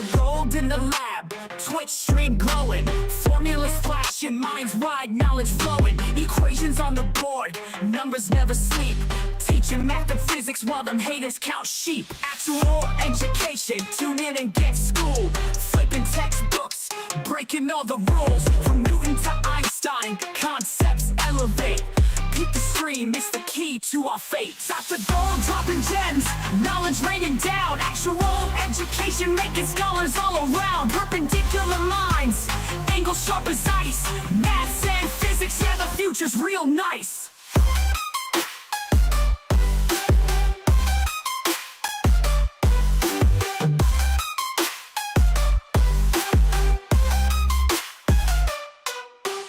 Dr. Gold in the lab, Twitch stream glowing, formulas flashing, minds wide, knowledge flowing, equations on the board, numbers never sleep, teaching math and physics while them haters count sheep. Actual education, tune in and get schooled, flipping textbooks, breaking all the rules, from Newton to Einstein, concepts elevate. Keep the stream, it's the key to our fate. Dr. Gold dropping gems, knowledge raining down, actual education making scholars all around. Perpendicular lines, angles sharp as ice, maths and physics, yeah, the future's real nice.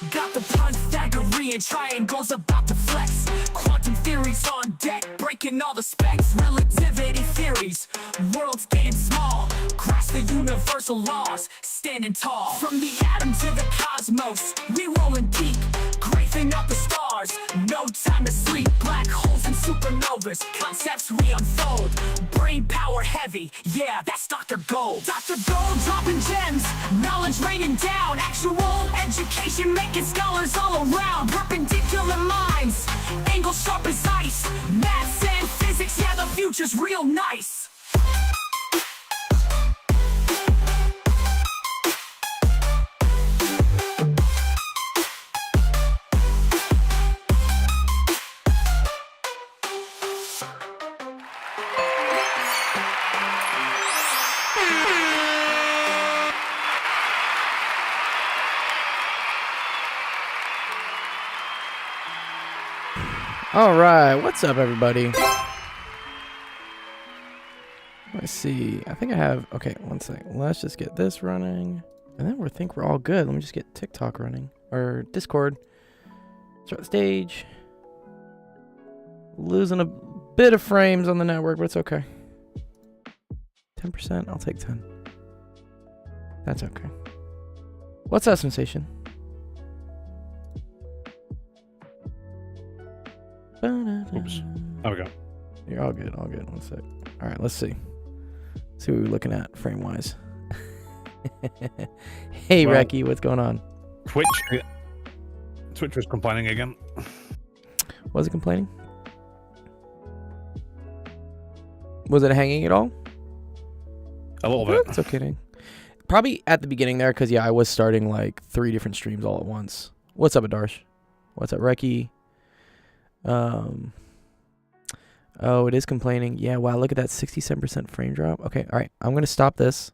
Got the Pythagorean triangles about to flex, quantum theories on deck, breaking all the specs, relativity theories, worlds getting small, grasp the universal laws, standing tall. From the atom to the cosmos, we rolling deep, grazing up the stars, no time to sleep. Black holes and supernovas, concepts we unfold, brain power heavy, yeah, that's Dr. Gold. Dr. Gold dropping gems, knowledge raining down, actual education making scholars all around. Perpendicular lines, angles sharp as ice, maths and physics, yeah, the future's real nice. All right, what's up, everybody? Let's see. I think I have. Okay, one second. Let's just get this running, and then we think we're all good. Let me just get TikTok running or Discord. Start the stage. Losing a bit of frames on the network, but it's okay. 10%. I'll take 10. That's okay. What's that sensation? Oops. There we go. You're all good, all good. One sec. All right, let's see. See what we're looking at frame-wise. Hey, well, Reki, what's going on? Twitch was complaining again. Was it complaining? Was it hanging at all? A little bit. It's okay, Dang. Probably at the beginning there, because, yeah, I was starting like 3 different streams all at once. What's up, Adarsh? What's up, Reki? Oh, it is complaining. Yeah, wow, look at that 67% frame drop. Okay, all right. I'm going to stop this.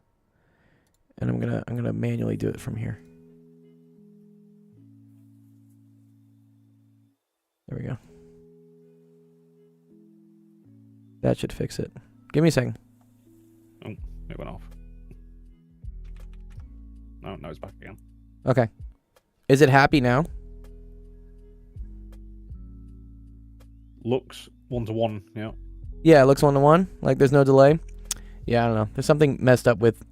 And I'm going to manually do it from here. There we go. That should fix it. Give me a second. Oh, it went off. No, it's back again. Okay. Is it happy now? Looks 1-to-1, yeah. Yeah, it looks 1-to-1. Like there's no delay. Yeah, I don't know. There's something messed up with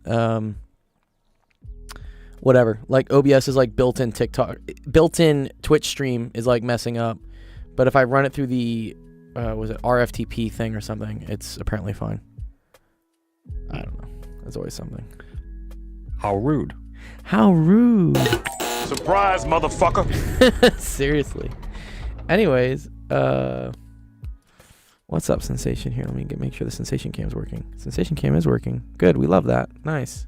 whatever. Like OBS is like built-in Twitch stream is like messing up. But if I run it through the was it RFTP thing or something, it's apparently fine. I don't know. There's always something. How rude. How rude. Surprise, motherfucker. Seriously. Anyways, what's up, Sensation? Here, let me make sure the Sensation Cam is working. Sensation Cam is working. Good, we love that. Nice.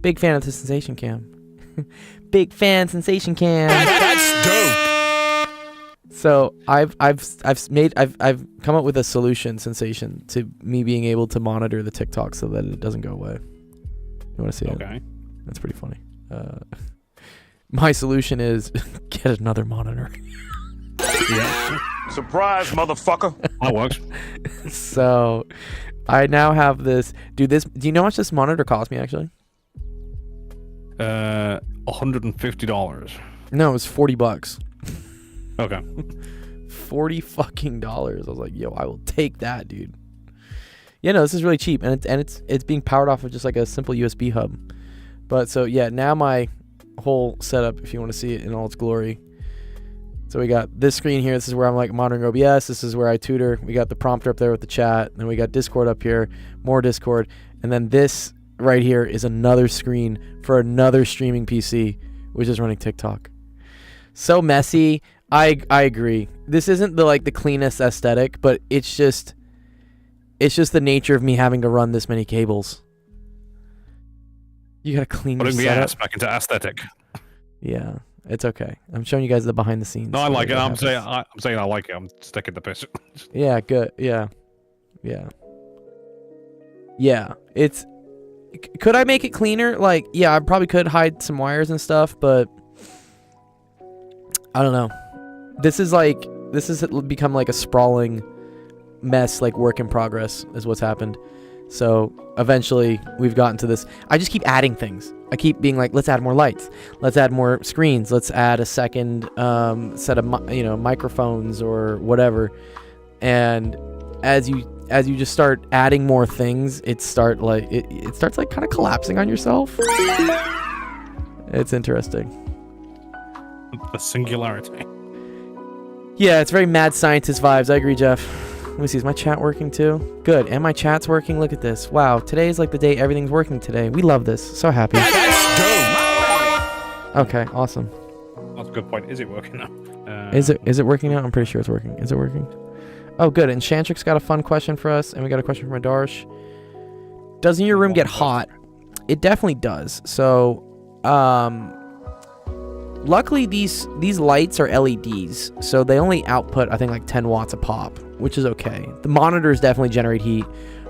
Big fan of the Sensation Cam. Big fan, Sensation Cam. That's dope. So I've come up with a solution, Sensation, to me being able to monitor the TikTok so that it doesn't go away. You want to see it? Okay. That's pretty funny. My solution is get another monitor. Yeah. Surprise, motherfucker. That works. So I now have this. Do you know how much this monitor cost me actually? $150. No, it was $40. Okay. $40 fucking dollars. I was like, yo, I will take that, dude. Yeah, no, this is really cheap, and it's being powered off of just like a simple USB hub. But so yeah, now my whole setup, if you want to see it in all its glory. So we got this screen here. This is where I'm like monitoring OBS. This is where I tutor. We got the prompter up there with the chat. Then we got Discord up here, more Discord, and then this right here is another screen for another streaming PC, which is running TikTok. So messy. I agree. This isn't the cleanest aesthetic, but it's just the nature of me having to run this many cables. You gotta clean your Putting the setup. ass back into aesthetic. Yeah, it's okay. I'm showing you guys the behind the scenes. No, I like it. What I'm happens. saying I like it. I'm sticking the piss. Yeah, good. Yeah. It's. Could I make it cleaner? Like, yeah, I probably could hide some wires and stuff, but I don't know. This has become like a sprawling mess, like work in progress is what's happened. So eventually we've gotten to this. I just keep adding things. I keep being like, let's add more lights. Let's add more screens. Let's add a second set of microphones or whatever. And as you just start adding more things, it starts like kind of collapsing on yourself. It's interesting. The singularity. Yeah, it's very mad scientist vibes. I agree, Jeff. Let me see, is my chat working too? Good, and my chat's working. Look at this. Wow, today is like the day everything's working today. We love this. So happy. Okay, awesome. That's a good point. Is it working now? Is it working now? I'm pretty sure it's working. Is it working? Oh, good. And Shantrik's got a fun question for us, and we got a question from Adarsh. Doesn't your room get hot? It definitely does. So, luckily these lights are LEDs, so they only output I think like 10 watts a pop, which is okay. The monitors definitely generate heat.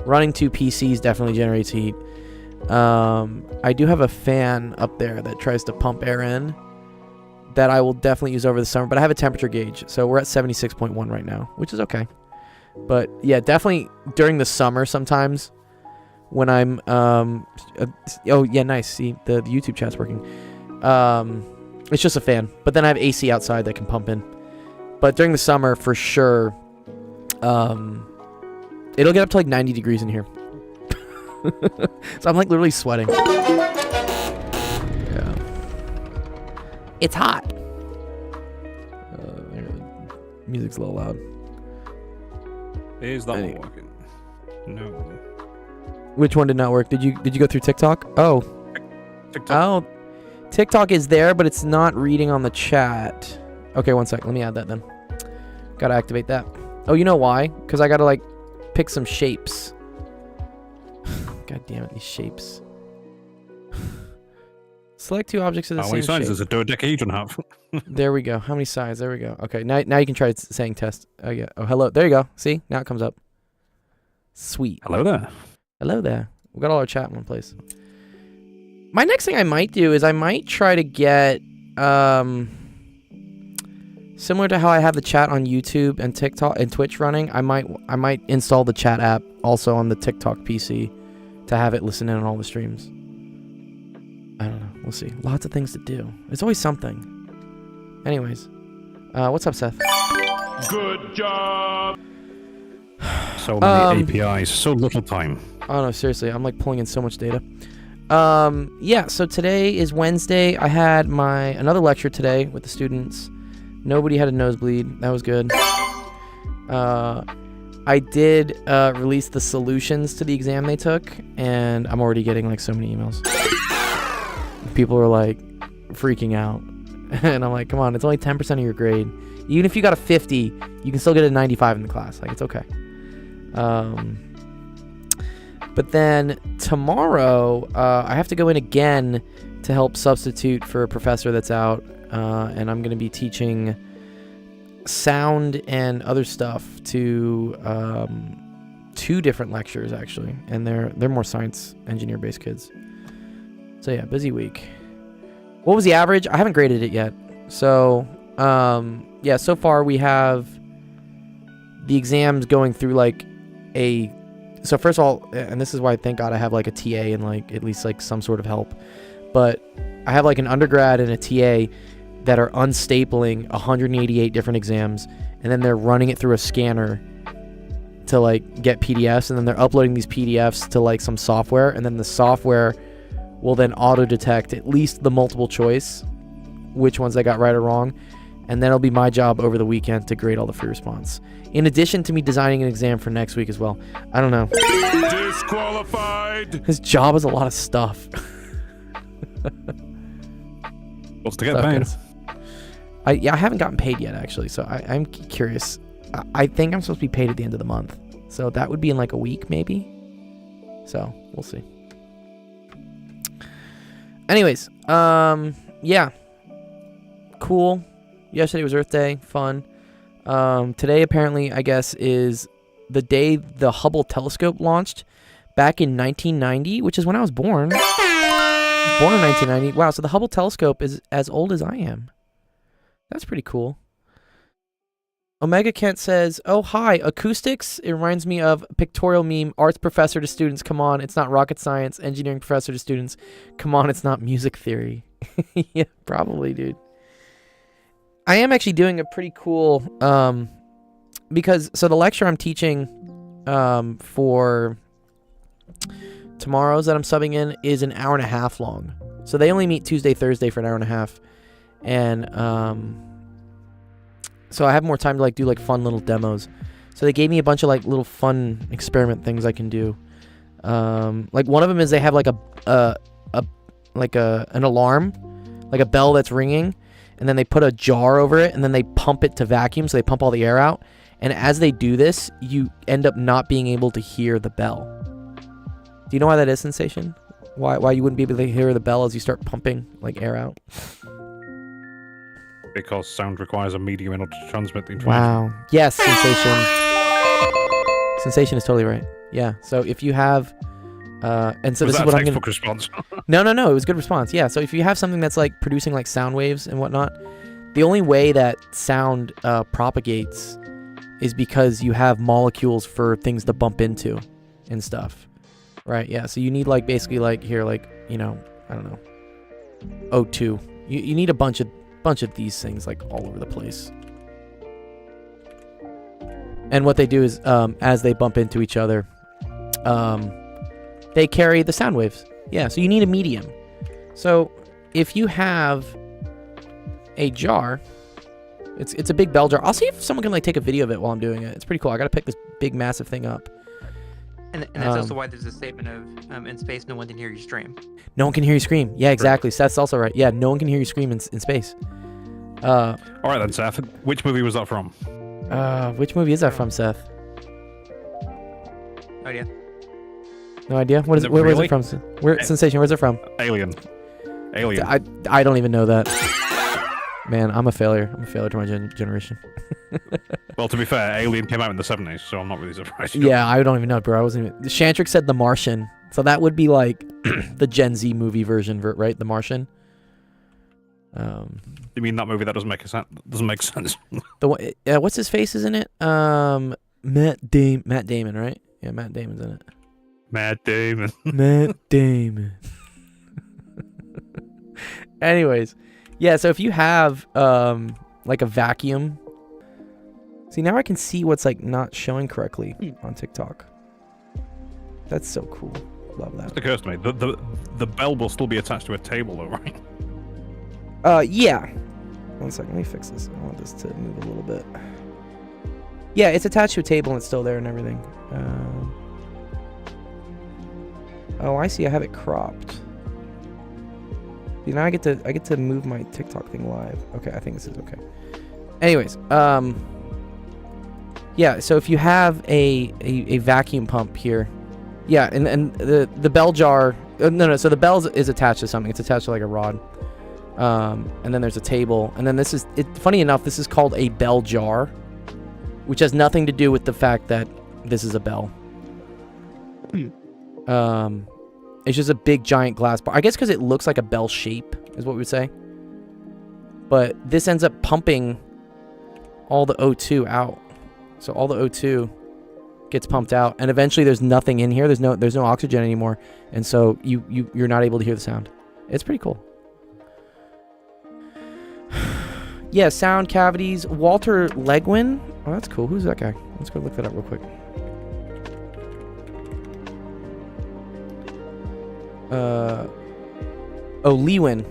Running 2 PCs definitely generates heat. I do have a fan up there that tries to pump air in that I will definitely use over the summer, but I have a temperature gauge, so we're at 76.1 right now, which is okay. But yeah, definitely during the summer sometimes when I'm oh yeah, nice. See, the YouTube chat's working. It's just a fan, but then I have AC outside that can pump in. But during the summer, for sure, it'll get up to like 90 degrees in here. So I'm like literally sweating. Yeah. It's hot. Music's a little loud. Is that one working? No. Which one did not work? Did you go through TikTok? Oh. TikTok. Oh. TikTok is there, but it's not reading on the chat. Okay, one sec. Let me add that then. Gotta activate that. Oh, you know why? Because I gotta like pick some shapes. God damn it, these shapes. Select 2 objects of the How same many sides shape. does a dodecahedron have? There we go. How many sides? There we go. Okay, now you can try saying test. Oh yeah. Oh, hello. There you go. See? Now it comes up. Sweet. Hello there. Hello there. We got all our chat in one place. My next thing I might do is I might try to get similar to how I have the chat on YouTube and TikTok and Twitch running. I might install the chat app also on the TikTok PC to have it listen in on all the streams. I don't know. We'll see. Lots of things to do. There's always something. Anyways, what's up, Seth? Good job. So many APIs, so little time. Oh no, seriously, I'm like pulling in so much data. Yeah, so today is Wednesday. I had another lecture today with the students. Nobody had a nosebleed. That was good. I did release the solutions to the exam they took, and I'm already getting like so many emails. People are like freaking out. And I'm like, come on, it's only 10% of your grade. Even if you got a 50, you can still get a 95 in the class. Like, it's okay. But then tomorrow, I have to go in again to help substitute for a professor that's out. And I'm going to be teaching sound and other stuff to 2 different lectures, actually. And they're more science engineer-based kids. So yeah, busy week. What was the average? I haven't graded it yet. So, yeah, so far we have the exams going through like so first of all, and this is why thank God I have like a TA and like at least like some sort of help, but I have like an undergrad and a TA that are unstapling 188 different exams, and then they're running it through a scanner to like get PDFs, and then they're uploading these PDFs to like some software, and then the software will then auto detect at least the multiple choice, which ones I got right or wrong, And then it'll be my job over the weekend to grade all the free response. In addition to me designing an exam for next week as well. I don't know. Disqualified. His job is a lot of stuff. What's to get paid? I haven't gotten paid yet, actually, so I'm curious. I think I'm supposed to be paid at the end of the month. So that would be in like a week, maybe. So, we'll see. Anyways, yeah. Cool. Yesterday was Earth Day. Fun. Today, apparently, I guess, is the day the Hubble telescope launched back in 1990, which is when I was born. Born in 1990. Wow, so the Hubble telescope is as old as I am. That's pretty cool. Omega Kent says, oh, hi, acoustics. It reminds me of pictorial meme. Arts professor to students. Come on, it's not rocket science. Engineering professor to students. Come on, it's not music theory. Yeah, probably, dude. I am actually doing a pretty cool, because, so the lecture I'm teaching for tomorrow's that I'm subbing in is an hour and a half long. So they only meet Tuesday, Thursday for an hour and a half. And, so I have more time to like do like fun little demos. So they gave me a bunch of like little fun experiment things I can do. Like one of them is they have like an alarm, like a bell that's ringing, and then they put a jar over it, and then they pump it to vacuum, so they pump all the air out. And as they do this, you end up not being able to hear the bell. Do you know why that is, Sensation? Why you wouldn't be able to hear the bell as you start pumping like air out? Because sound requires a medium in order to transmit the information. Wow. Yes, Sensation. Sensation is totally right. Yeah. So if you have, and so Was this is that what a I'm gonna. textbook response? No. It was a good response. Yeah. So if you have something that's like producing like sound waves and whatnot, the only way that sound propagates is because you have molecules for things to bump into and stuff. Right. Yeah. So you need like basically like here, like, you know, I don't know, O2. You need a bunch of these things like all over the place. And what they do is as they bump into each other, they carry the sound waves. Yeah, so you need a medium. So if you have a jar, it's a big bell jar. I'll see if someone can like take a video of it while I'm doing it. It's pretty cool. I gotta pick this big massive thing up. And that's also why there's a statement of in space no one can hear you scream. No one can hear you scream. Yeah, exactly. So that's also right. Yeah, no one can hear you scream in space. All right then, Seth. Which movie was that from? Which movie is that from, Seth? Oh yeah. No idea. What is it? Where was it from? Sensation? Where's it from? Alien. I don't even know that. Man, I'm a failure. I'm a failure to my generation. Well, to be fair, Alien came out in the 70s, so I'm not really surprised. Yeah, I don't even know, bro. I wasn't even... Shantrick said The Martian. So that would be like the Gen Z movie version, right? The Martian. You mean that movie that doesn't make sense? Doesn't make sense. The one, what's his face is in it? Matt Damon, right? Yeah, Matt Damon's in it. Matt Damon. Matt Damon. Anyways, yeah. So if you have like a vacuum, see now I can see what's like not showing correctly on TikTok. That's so cool. Love that. It occurs to me the bell will still be attached to a table, though, right? Yeah. One second, let me fix this. I want this to move a little bit. Yeah, it's attached to a table and it's still there and everything. Oh, I see. I have it cropped. See, now I get to move my TikTok thing live. Okay, I think this is okay. Anyways, yeah. So if you have a vacuum pump here, yeah, and the bell jar. No. So the bell is attached to something. It's attached to like a rod. And then there's a table, and then this is it. Funny enough, this is called a bell jar, which has nothing to do with the fact that this is a bell. It's just a big giant glass bar. I guess because it looks like a bell shape is what we would say. But this ends up pumping all the O2 out. So all the O2 gets pumped out, and eventually there's nothing in here. There's no oxygen anymore, and so you're not able to hear the sound. It's pretty cool. Yeah, sound cavities. Walter Legwin. Oh, that's cool. Who's that guy? Let's go look that up real quick. Lewin.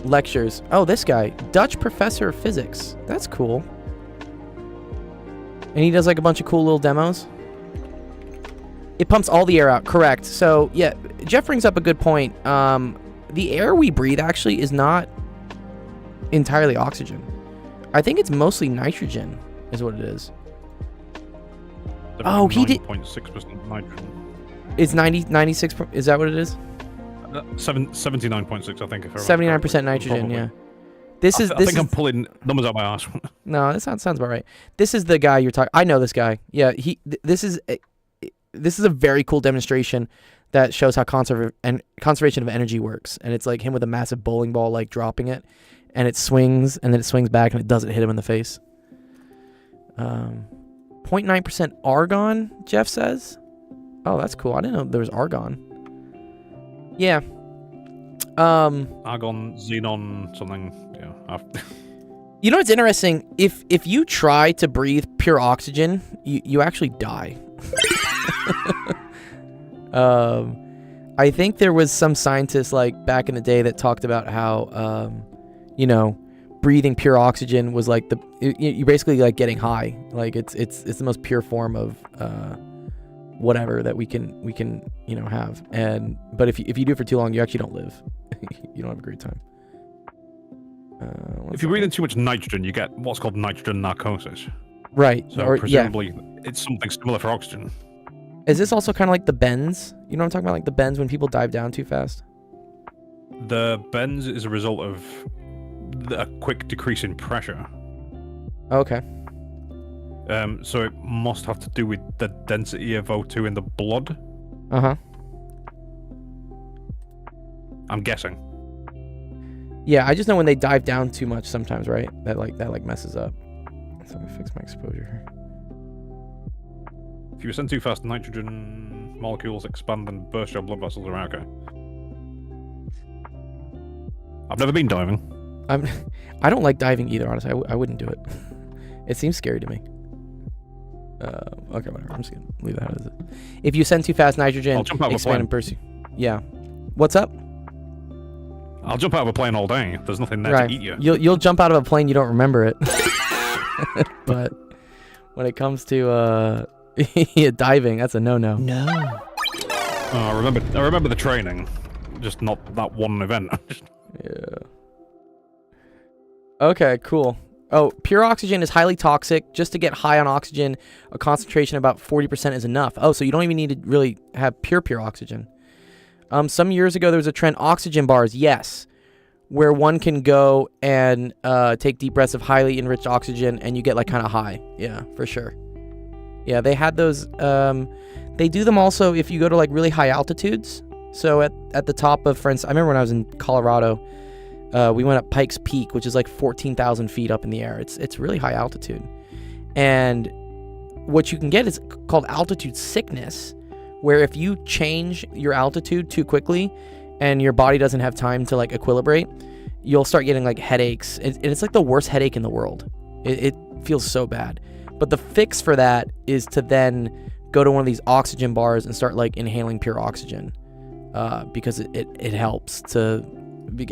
lectures. Oh, this guy, Dutch professor of physics. That's cool. And he does like a bunch of cool little demos. It pumps all the air out. Correct. So yeah, Jeff brings up a good point. The air we breathe actually is not entirely oxygen. I think it's mostly nitrogen, is what it is. Oh, he did. 0.6% nitrogen. It's 96. Is that what it is? 79.6, I think. If I 79% nitrogen. Probably. Yeah. This is. I think I'm pulling numbers out my ass. No, that sounds about right. This is the guy you're talking. I know this guy. Yeah. This is a very cool demonstration that shows how conservation of energy works. And it's like him with a massive bowling ball, like dropping it, and it swings, and then it swings back, and it doesn't hit him in the face. 0.9% argon, Jeff says. Oh, that's cool. I didn't know there was argon. Yeah. Argon, xenon, something. Yeah. You know what's interesting? If you try to breathe pure oxygen, you actually die. I think there was some scientist like back in the day that talked about how, breathing pure oxygen was like you're basically like getting high. Like it's the most pure form of whatever that we can have. But if you do it for too long, you actually don't live. You don't have a great time. If you breathe in too much nitrogen, you get what's called nitrogen narcosis. Right. So presumably it's something similar for oxygen. Is this also kind of like the bends? You know what I'm talking about? Like the bends when people dive down too fast? The bends is a result of a quick decrease in pressure. Okay. So it must have to do with the density of O2 in the blood. Uh-huh. I'm guessing. Yeah, I just know when they dive down too much sometimes, right? That messes up. So let me fix my exposure here. If you ascend too fast, nitrogen molecules expand and burst your blood vessels around. Okay. I've never been diving. I don't like diving either, honestly. I wouldn't do it. It seems scary to me. Okay, whatever. I'm just gonna leave that as it. If you ascend too fast, nitrogen expand and burst. Yeah. What's up? I'll jump out of a plane all day. There's nothing there to eat you. You'll jump out of a plane, you don't remember it. But when it comes to diving, that's a no-no. No. I remember the training, just not that one event. Yeah. Okay, cool. Oh, pure oxygen is highly toxic. Just to get high on oxygen, a concentration of about 40% is enough. Oh, so you don't even need to really have pure oxygen. Some years ago, there was a trend, oxygen bars, yes, where one can go and take deep breaths of highly enriched oxygen, and you get like kind of high. Yeah, for sure. Yeah, they had those. They do them also if you go to like really high altitudes. So at the top of, for instance, I remember when I was in Colorado, we went up Pikes Peak, which is like 14,000 feet up in the air. It's really high altitude. And what you can get is called altitude sickness, where if you change your altitude too quickly and your body doesn't have time to like equilibrate, you'll start getting like headaches. It's like the worst headache in the world. It feels so bad. But the fix for that is to then go to one of these oxygen bars and start like inhaling pure oxygen, because it helps to.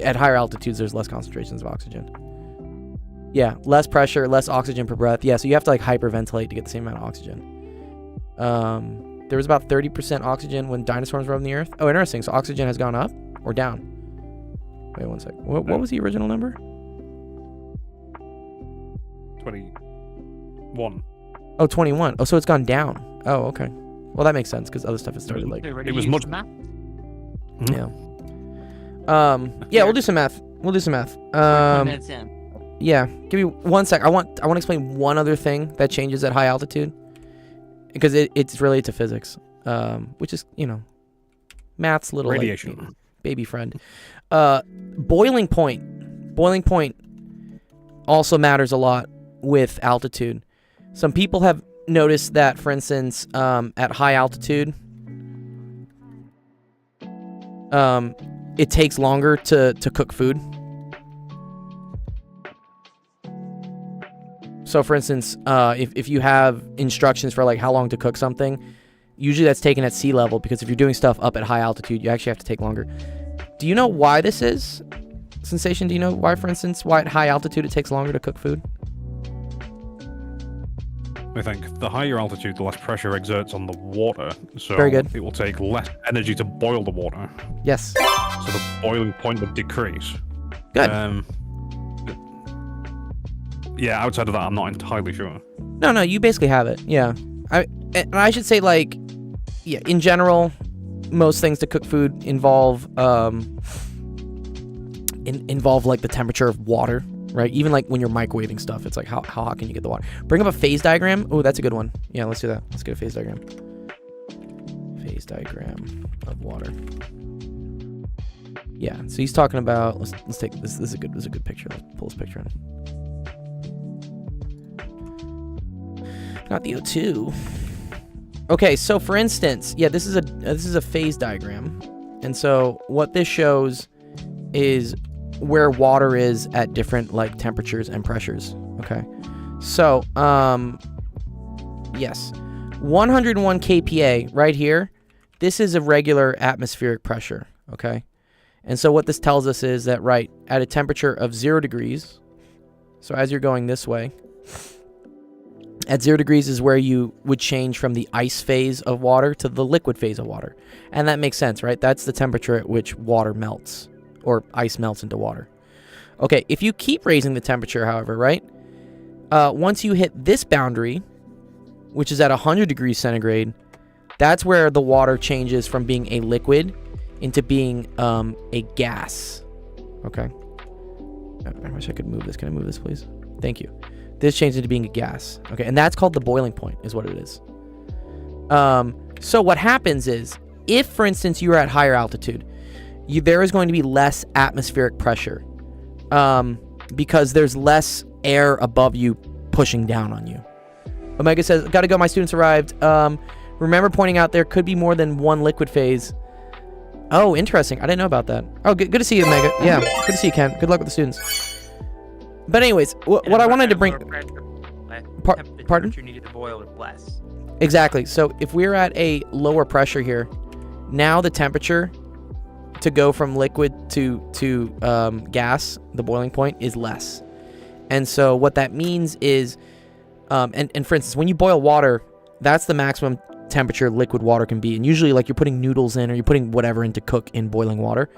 At higher altitudes, there's less concentrations of oxygen. Yeah, less pressure, less oxygen per breath. Yeah, so you have to like hyperventilate to get the same amount of oxygen. There was about 30% oxygen when dinosaurs roamed the earth. Oh, interesting. So oxygen has gone up or down? Wait one sec. What was the original number? 21. Oh, 21. Oh, so it's gone down. Oh, okay. Well, that makes sense because other stuff has started like. It was much. Yeah. Yeah, we'll do some math. 20 minutes in. Yeah, give me 1 sec. I want to explain one other thing that changes at high altitude, because it's related to physics, which is math's little radiation, like, baby friend. Boiling point also matters a lot with altitude. Some people have noticed that, for instance, at high altitude, it takes longer to cook food. So for instance, if you have instructions for like how long to cook something, usually that's taken at sea level, because if you're doing stuff up at high altitude, you actually have to take longer. Do you know why this is? Sensation, do you know why, for instance, why at high altitude it takes longer to cook food? I think the higher altitude, the less pressure exerts on the water, so Very good. it will take less energy to boil the water. Yes. So the boiling point would decrease. Good. Yeah, outside of that, I'm not entirely sure. No, you basically have it. Yeah. I should say, like, yeah, in general, most things to cook food involve like the temperature of water, right? Even like when you're microwaving stuff, it's like how hot can you get the water? Bring up a phase diagram. Oh, that's a good one. Yeah, let's do that. Let's get a phase diagram. Phase diagram of water. Yeah, so he's talking about. Let's take this. This is a good picture. Let's pull this picture in. Not the O2. Okay, so for instance, yeah, this is a phase diagram, and so what this shows is where water is at different like temperatures and pressures. Okay, so yes, 101 kPa right here. This is a regular atmospheric pressure. Okay, and so what this tells us is that right at a temperature of 0 degrees. So as you're going this way. At 0 degrees is where you would change from the ice phase of water to the liquid phase of water. And that makes sense, right? That's the temperature at which water melts, or ice melts into water. Okay, if you keep raising the temperature, however, right? Once you hit this boundary, which is at 100 degrees centigrade, that's where the water changes from being a liquid into being a gas. Okay. I wish I could move this. Can I move this, please? Thank you. This changed into being a gas. Okay, and that's called the boiling point, is what it is. So what happens is, if, for instance, you are at higher altitude, there is going to be less atmospheric pressure because there's less air above you pushing down on you. Omega says, gotta go, my students arrived. Remember pointing out there could be more than one liquid phase. Oh, interesting. I didn't know about that. Oh, good to see you, Omega. Yeah, good to see you, Ken. Good luck with the students. But anyways, what I wanted to bring... Pardon? You needed to boil it less. Exactly. So if we're at a lower pressure here, now the temperature to go from liquid to gas, the boiling point, is less. And so what that means is, and for instance, when you boil water, that's the maximum temperature liquid water can be. And usually, like, you're putting noodles in or you're putting whatever in to cook in boiling water.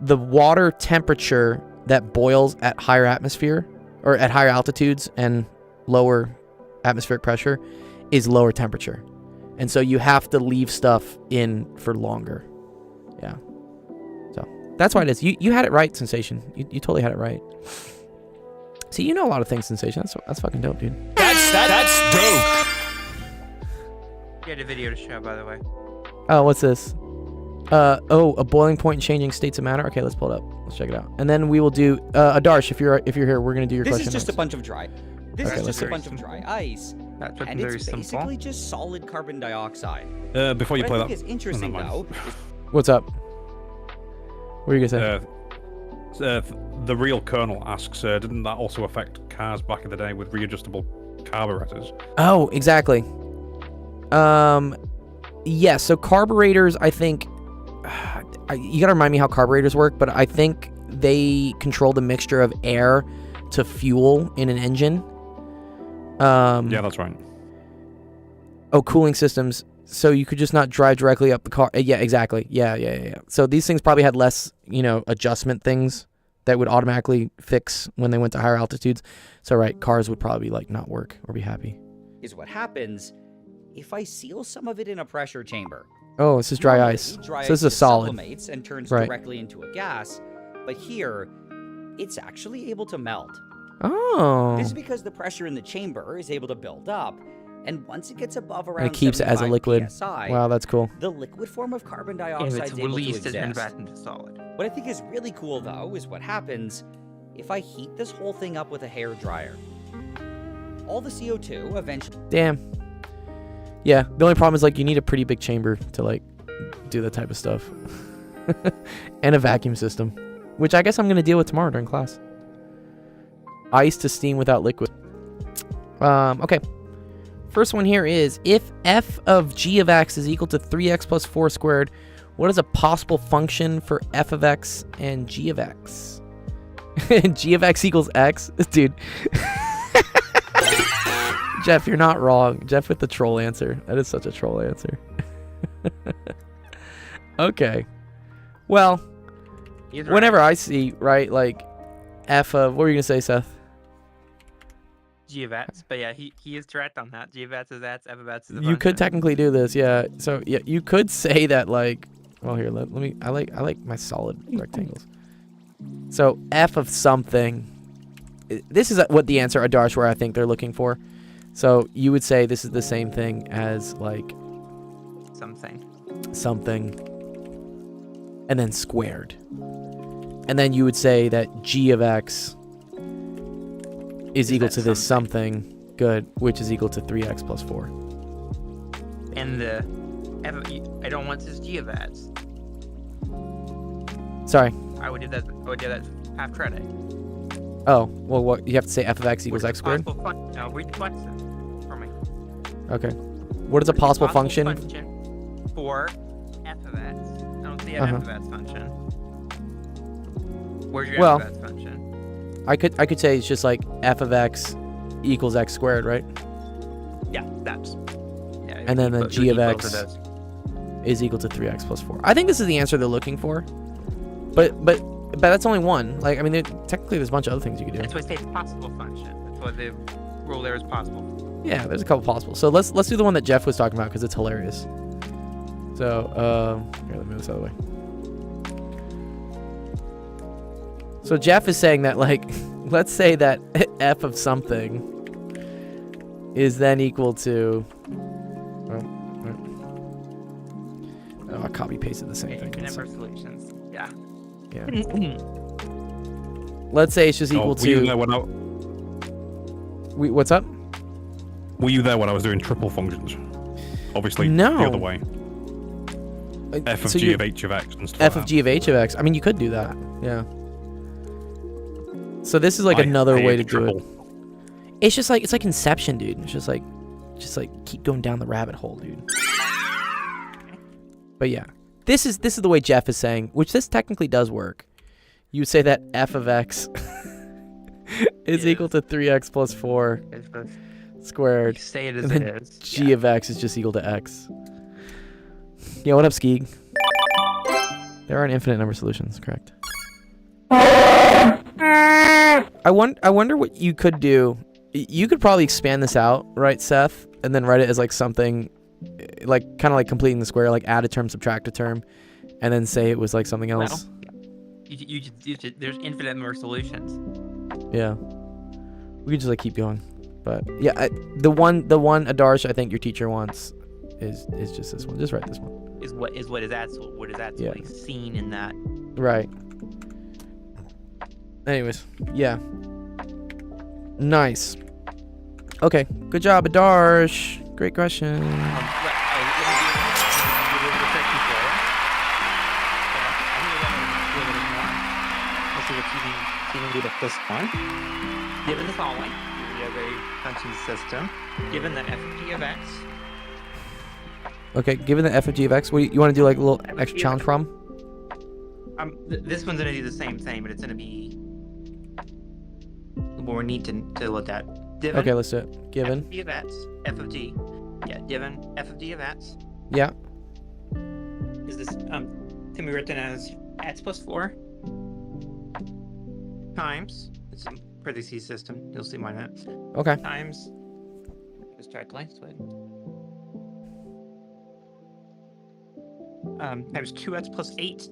The water temperature that boils at higher atmosphere or at higher altitudes and lower atmospheric pressure is lower temperature. And so you have to leave stuff in for longer. Yeah. So that's why it is. You had it right, Sensation. You totally had it right. See, you know a lot of things, Sensation. That's fucking dope, dude. That's dope. You had a video to show, by the way. Oh, what's this? A boiling point changing states of matter. Okay, let's pull it up. Let's check it out. And then we will do Adarsh, if you're here, we're gonna do your question. This is just next. a bunch of dry. This Okay, is let's just a see. bunch of dry ice, That's and very it's simple. basically just solid carbon dioxide. Before you What play I that, think is interesting never mind. though. What's up? What are you gonna say? The real Colonel asks, didn't that also affect cars back in the day with readjustable carburetors? Oh, exactly. Yes. So carburetors, I think. You gotta remind me how carburetors work, but I think they control the mixture of air to fuel in an engine. Yeah, that's right. Oh, cooling systems. So you could just not drive directly up the car. Yeah, exactly. Yeah. So these things probably had less, adjustment things that would automatically fix when they went to higher altitudes. So, right, cars would probably not work or be happy. Is what happens if I seal some of it in a pressure chamber. Oh, this is dry Normally, ice. Dry So this is ice a solid. sublimates and turns Right. directly into a gas, but here, it's actually able to melt. Oh. This is because the pressure in the chamber is able to build up, and once it gets above around And it keeps it as a 75 liquid. PSI, Wow, that's cool. the liquid form of carbon If dioxide it's is able to released exist. and back into solid. What I think is really cool, though, is what happens if I heat this whole thing up with a hair dryer. All the CO2 eventually... Damn. Yeah, the only problem is you need a pretty big chamber to do that type of stuff. And a vacuum system, which I guess I'm going to deal with tomorrow during class. Ice to steam without liquid. Okay. First one here is, if f of g of x is equal to 3x plus 4 squared, what is a possible function for f of x and g of x? G of x equals x, dude. Jeff, you're not wrong. Jeff with the troll answer. That is such a troll answer. Okay. Well, He's right. whenever I see, right, like f of, what were you gonna say, Seth? G of x, but yeah, he is correct on that. G of x is x, f of x is a You could function. technically do this, yeah. So yeah, you could say that like, well, here, let me. I like my solid rectangles. So f of something. This is what the answer Adarsh where I think they're looking for. So you would say this is the same thing as like something, and then squared, and then you would say that g of x is equal that to this something good, which is equal to 3x plus 4. And the f of, I don't want this g of x. Sorry. I would do that half credit. Oh, well, what you have to say f of x equals x squared? No, read flex it for me. Okay. What is a possible function? For f of x. I don't see an f of x function. Where's your f of x function? I could say it's just like f of x equals x squared, right? Yeah, that's. Yeah, And then the g of both x those. is equal to 3x plus 4. I think this is the answer they're looking for. But that's only one. Like, I mean, technically there's a bunch of other things you could do. That's why I say it's possible function. That's why the rule there is possible. Yeah, there's a couple possible. So let's do the one that Jeff was talking about because it's hilarious. So here, let me move this out of the way. So Jeff is saying that, like, let's say that f of something is then equal to. Oh, I copy pasted the same thing. Number of solutions. Yeah. Yeah. Let's say it's just equal Were you to. there when What's up? were you there when I was doing triple functions? Obviously, No. the other way. F of So g you- of h of x and stuff F like of g of h of x. I mean, you could do that. Yeah. So this is like that. another I way hate to do it. triple. It's just like Inception, dude. It's just like keep going down the rabbit hole, dude. But yeah, this is the way Jeff is saying, which this technically does work. You would say that f of x is equal to 3x plus 4 squared, Say it as and it then is. g of x is just equal to x. Yeah, what up, Skeeg? There are an infinite number of solutions, correct? I wonder what you could do. You could probably expand this out, right, Seth? And then write it as like something, like kind of like completing the square, like add a term, subtract a term, and then say it was like something else. There's infinite number of solutions. Yeah. We could just like keep going. But yeah, the one Adarsh I think your teacher wants is just this one. Just write this one. Is what is actually seen in that. Right. Anyways, yeah. Nice. Okay, good job, Adarsh. Great question. Given the following, we have a function system. Given that f of g of x. Okay, given the f of g of x, what you want to do like a little extra challenge problem? This one's gonna do the same thing, but it's gonna be more neat to look at. Given Okay, let's do it. Given. f of g of x, f of g. Yeah, given f of g of x. Yeah. Is this can be written as x plus 4 times, it's a parentheses system, you'll see mine at, Okay. times, just try to length split, times 2x plus 8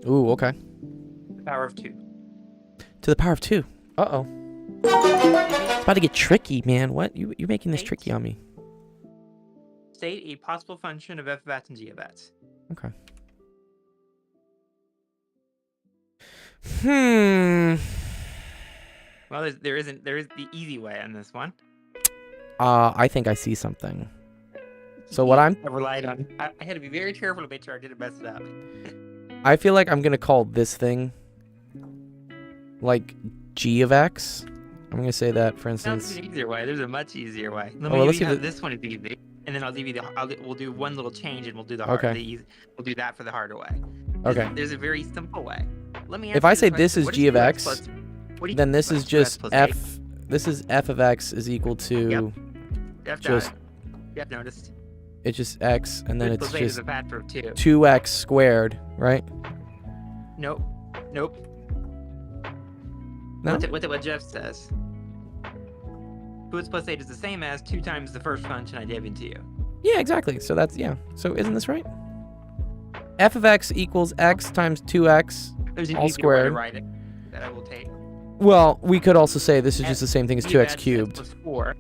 Ooh, okay. to the power of 2. To the power of 2. Uh-oh. It's about to get tricky, man. What? You're making this tricky on me. State a possible function of f of x and g of x. Okay. Well, There is the easy way on this one. I think I see something. So what I relied on, I had to be very careful to make sure I didn't mess it up. I feel like I'm gonna call this thing like g of x. I'm gonna say that, for There's instance. an easier way. There's a much easier way. Let Oh, me let's give see you the- this one is easy, and then I'll give you we'll do one little change, and we'll do the Okay. we'll do that for the harder way. Okay. There's a very simple way. Let me If ask I you say this this question. is What g of 2x x, plus- what do you then think this about is 2x just plus f. This is f of x is equal to Yep. Jeff got just it. Jeff noticed. it's just x, and then 2x it's plus 8 is just a factor of 2. 2x squared, right? Nope. Nope. No. Look at what Jeff says. 2x plus 8 is the same as 2 times the first function I gave to you. Yeah, exactly. So that's yeah. So isn't this right? F of x equals x times 2x. There's an All easier way to squared. write it that I will take. Well, we could also say this is just the same thing as G of 2x x cubed. plus 4.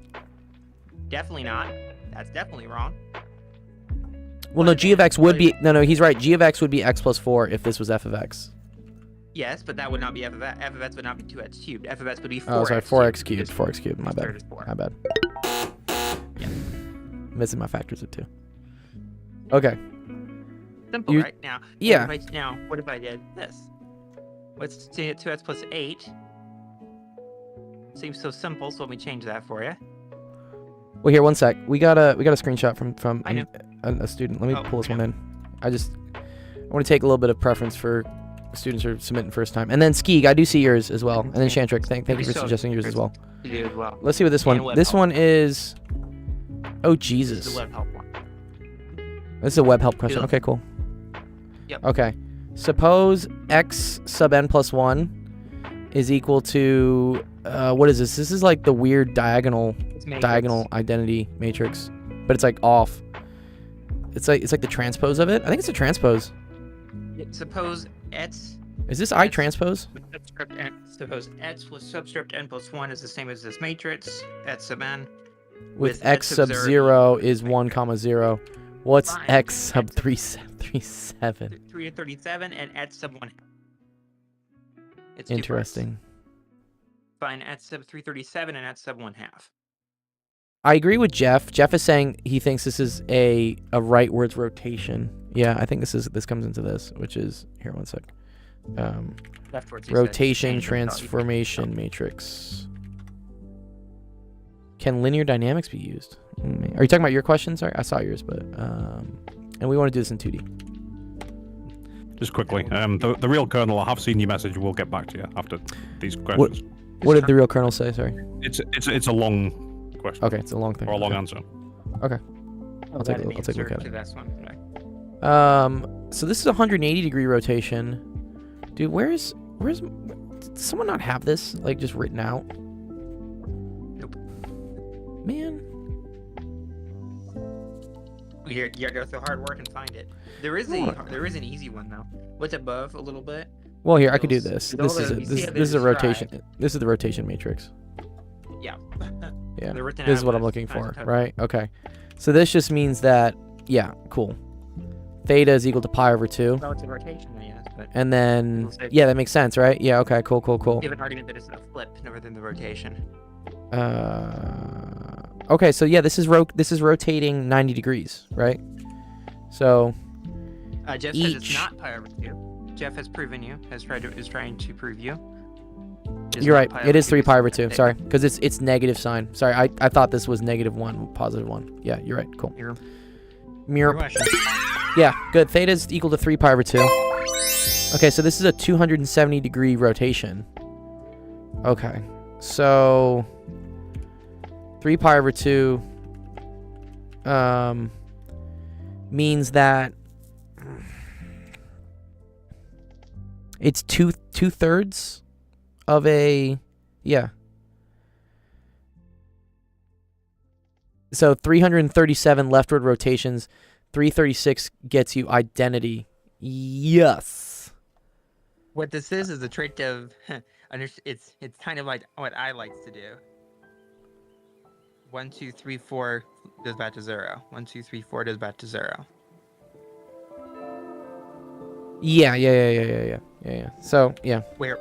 Definitely not. That's definitely wrong. Well, no, g of x would be no. He's right. G of x would be x plus 4 if this was f of x. Yes, but that would not be f of x. F of x would not be 2x cubed. F of x would be 4x. Oh, sorry, 4x cubed. 4x cubed. My Third bad. is 4. My bad. Yeah. Missing my factors of 2. Okay. Simple, You- right? Now, yeah. What if I did this? What's 2x plus 8? Seems so simple, so let me change that for you. Well, here, one sec. We got a screenshot from I know. a student. Let me Oh, pull this yeah. one in. I want to take a little bit of preference for students who are submitting first time. And then Skeeg, I do see yours as well. And then Shantrick, thank you for So- suggesting yours as well. You do as well. Let's see what this And one. web This help. one is. Oh This is Jesus! the web help one. This is a web help question. Yeah. Okay, cool. Yep. Okay. Suppose x sub n plus 1 is equal to what is this? This is like the weird diagonal It's matrix. identity matrix, but it's like off. It's like the transpose of it. I think it's a transpose. Suppose x. Is this I transpose? with subscript n. Suppose x with subscript n plus 1 is the same as this matrix. X sub n. With x sub 0 is 1 comma 0. What's Fine. x sub 337? 337 and x sub 1. It's Interesting. Find x sub 337 and x sub 1 half. I agree with Jeff. Jeff is saying he thinks this is a rightwards rotation. Yeah, I think this comes into this, which is here. One sec. Leftwards. he said. Rotation Change them, transformation matrix. Can linear dynamics be used? Are you talking about your question? Sorry, I saw yours, but and we want to do this in 2D. Just quickly, the real kernel, I have seen your message. We'll get back to you after these questions. What did the real kernel say? Sorry. It's a long question Okay, it's a long thing. or a long Okay. answer. Okay. Oh, I'll take that a look answer at to it. this one. Okay. So this is a 180-degree rotation. Dude, where's did someone not have this like just written out? Nope. Man. You gotta go through hard work and find it. There is an easy one though. What's above a little bit? Well, here I could do Those- this. those This is are- a, you this, see how this is a they're rotation. described? This is the rotation matrix. Yeah. Yeah. They're written This is out what I'm with looking times for, a total. right? Okay. So this just means that cool. Theta is equal to pi over 2. Well, it's a rotation, yes, but And then We'll say- yeah, that makes sense, right? Yeah, okay, cool. give an argument that it's a flip rather than the rotation. Okay, so yeah, this is rotating 90 degrees, right? So Jeff says it's Each- not pi over 2. Jeff has proven you. Is trying to prove you. It's you're not right. pi It over is 2, 3 it's pi over a 2. theta. Sorry, because it's negative sign. Sorry, I thought this was -1, +1. Yeah, you're right. Cool. Your Mirror. question. Yeah, good. Theta is equal to 3 pi over 2. Okay, so this is a 270-degree rotation. Okay, so 3 pi over 2 means that it's two-thirds of a So 337 leftward rotations, 336 gets you identity. Yes. What this is a trait of it's kind of like what I like to do. 1, 2, 3, 4 goes back to 0. 1, 2, 3, 4 goes back to 0. Yeah. So, yeah. Where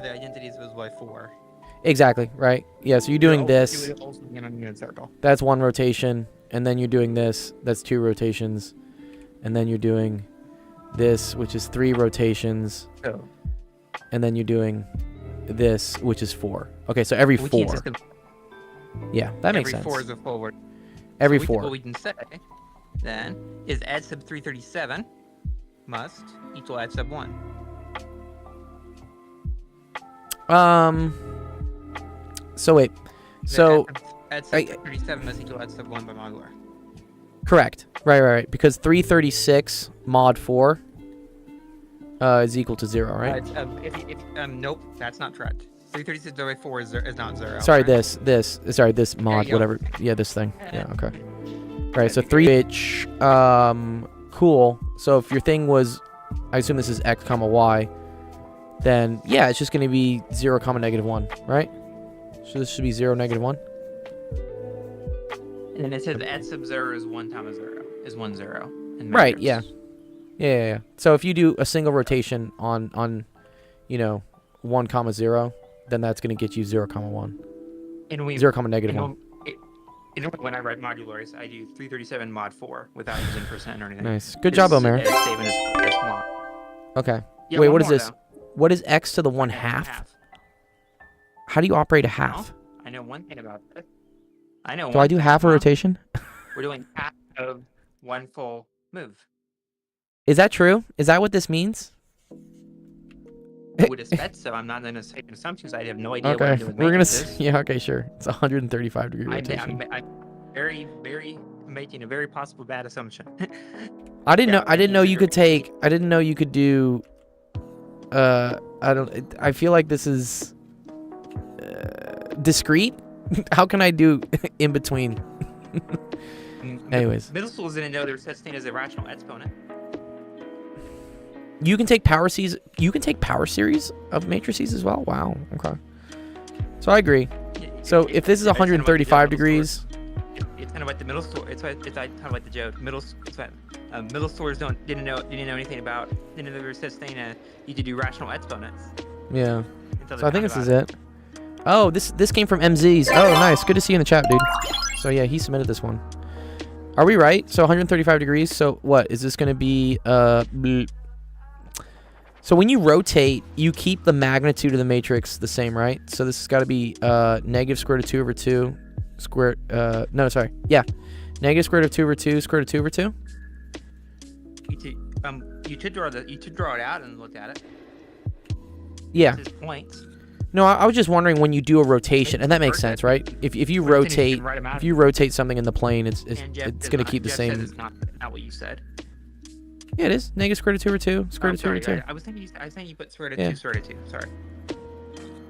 the identities was by 4. Exactly, right? Yeah, so you're doing this. You would also be in a unit circle. That's one rotation, and then you're doing this. That's 2 rotations. And then you're doing this, which is 3 rotations. So And then you're doing this, which is 4. Okay, so every we 4. can't just Yeah, that makes sense. Every 4 is a forward. Every So 4. What we can say then is add sub 337 must equal add sub 1. So wait. So at 37 is equal to 1 by modular. correct. Right. Because 336 mod 4 is equal to 0, right? Nope, that's not correct. 336 divided by 4 is not 0. Sorry, right? this mod, you go. whatever. Yeah, this thing. Yeah, okay. Right, so 3 which cool. So if your thing was, I assume this is x comma y, then yeah, it's just going to be 0 comma negative 1, right? So this should be 0 negative 1. And then it says at sub 0 is 1 comma 0 is 1 0. in Right, matrix. Yeah. So if you do a single rotation on 1 comma 0, then that's going to get you 0 comma 1. And we 0 comma negative 1. When I write modulars, I do 337 mod 4 without using percent or anything. Nice. Good job, Omer. It's saving as mod. Okay. Yeah, Wait, one what is more, this? though. What is x to the 1 half? How do you operate a half? I know one thing about this. I know. Do I do half a rotation? We're doing half of one full move. Is that true? Is that what this means? I would expect so. I'm not going to say assumptions. I have no idea what I'm Okay, doing. we're gonna. Yeah, okay, sure. It's a 135 degree rotation. I'm very making a very possible bad assumption. I didn't know. yeah, I didn't know you could consider- take. I didn't know you could do. I don't. I feel like this is discrete. How can I do in between? Anyways, Middle schools didn't know there was such thing as a rational exponent. you can take power series. You can take power series of matrices as well. Wow. Okay. So I agree. So if this is It's kind of like the 135 middle degrees. It's kind of like the middle school. It's kind of like the joke. Middle schoolers didn't know anything about. Didn't know there was such thing as you could do rational exponents. Yeah. until they So I think found this is about it. Oh, this came from MZ's. Oh, nice. Good to see you in the chat, dude. So yeah, he submitted this one. Are we right? So 135 degrees. So what is this going to be? So when you rotate, you keep the magnitude of the matrix the same, right? So this has got to be negative square root of 2 over 2 square. No, sorry. Yeah, negative square root of 2 over 2 square root of 2 over 2. You should draw it out and look at it. Yeah. This is points. No, I was just wondering when you do a rotation, and that makes sense, right? If you First thing is you rotate, can write 'em out. if you rotate something in the plane, it's And Jeff it's does going to not- keep the Jeff says same. It's not what you said. Yeah, it is. Negative square root of 2 over 2 square root of 2 over 2. I was thinking you put square root Yeah. of 2 square root of 2. Sorry.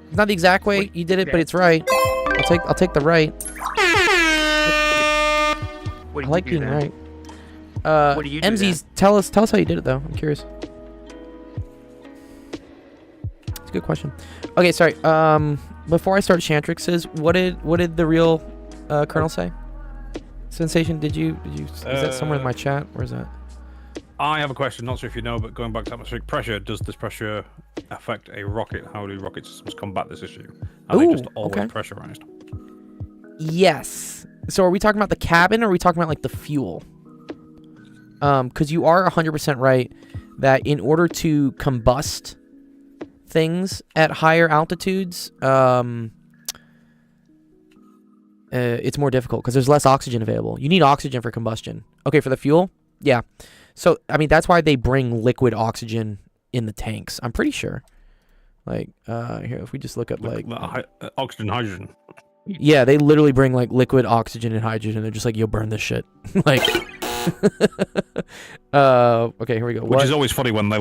It's not the exact way Wait, you did it, but okay. it's right. I'll take the right. What I did like you do being then? right. What do you do MZ's, tell us how you did it though. I'm curious. It's a good question. Okay, sorry. Before I start Shantrix's, what did the real Colonel say? Sensation, did you is that somewhere in my chat? Where is that? I have a question. Not sure if you know, but going back to atmospheric pressure, does this pressure affect a rocket? How do rocket systems combat this issue? Are they just Ooh, always okay. pressurized? Yes. So are we talking about the cabin, or are we talking about like the fuel? Because you are 100% right that in order to combust things at higher altitudes, it's more difficult because there's less oxygen available. You need oxygen for combustion. Okay, for the fuel, yeah. So I mean that's why they bring liquid oxygen in the tanks. I'm pretty sure. Like here, if we just look up like Oxygen, hydrogen. yeah, they literally bring like liquid oxygen and hydrogen. They're just like, yo, burn this shit. Like, okay, here we go. Which is always funny when they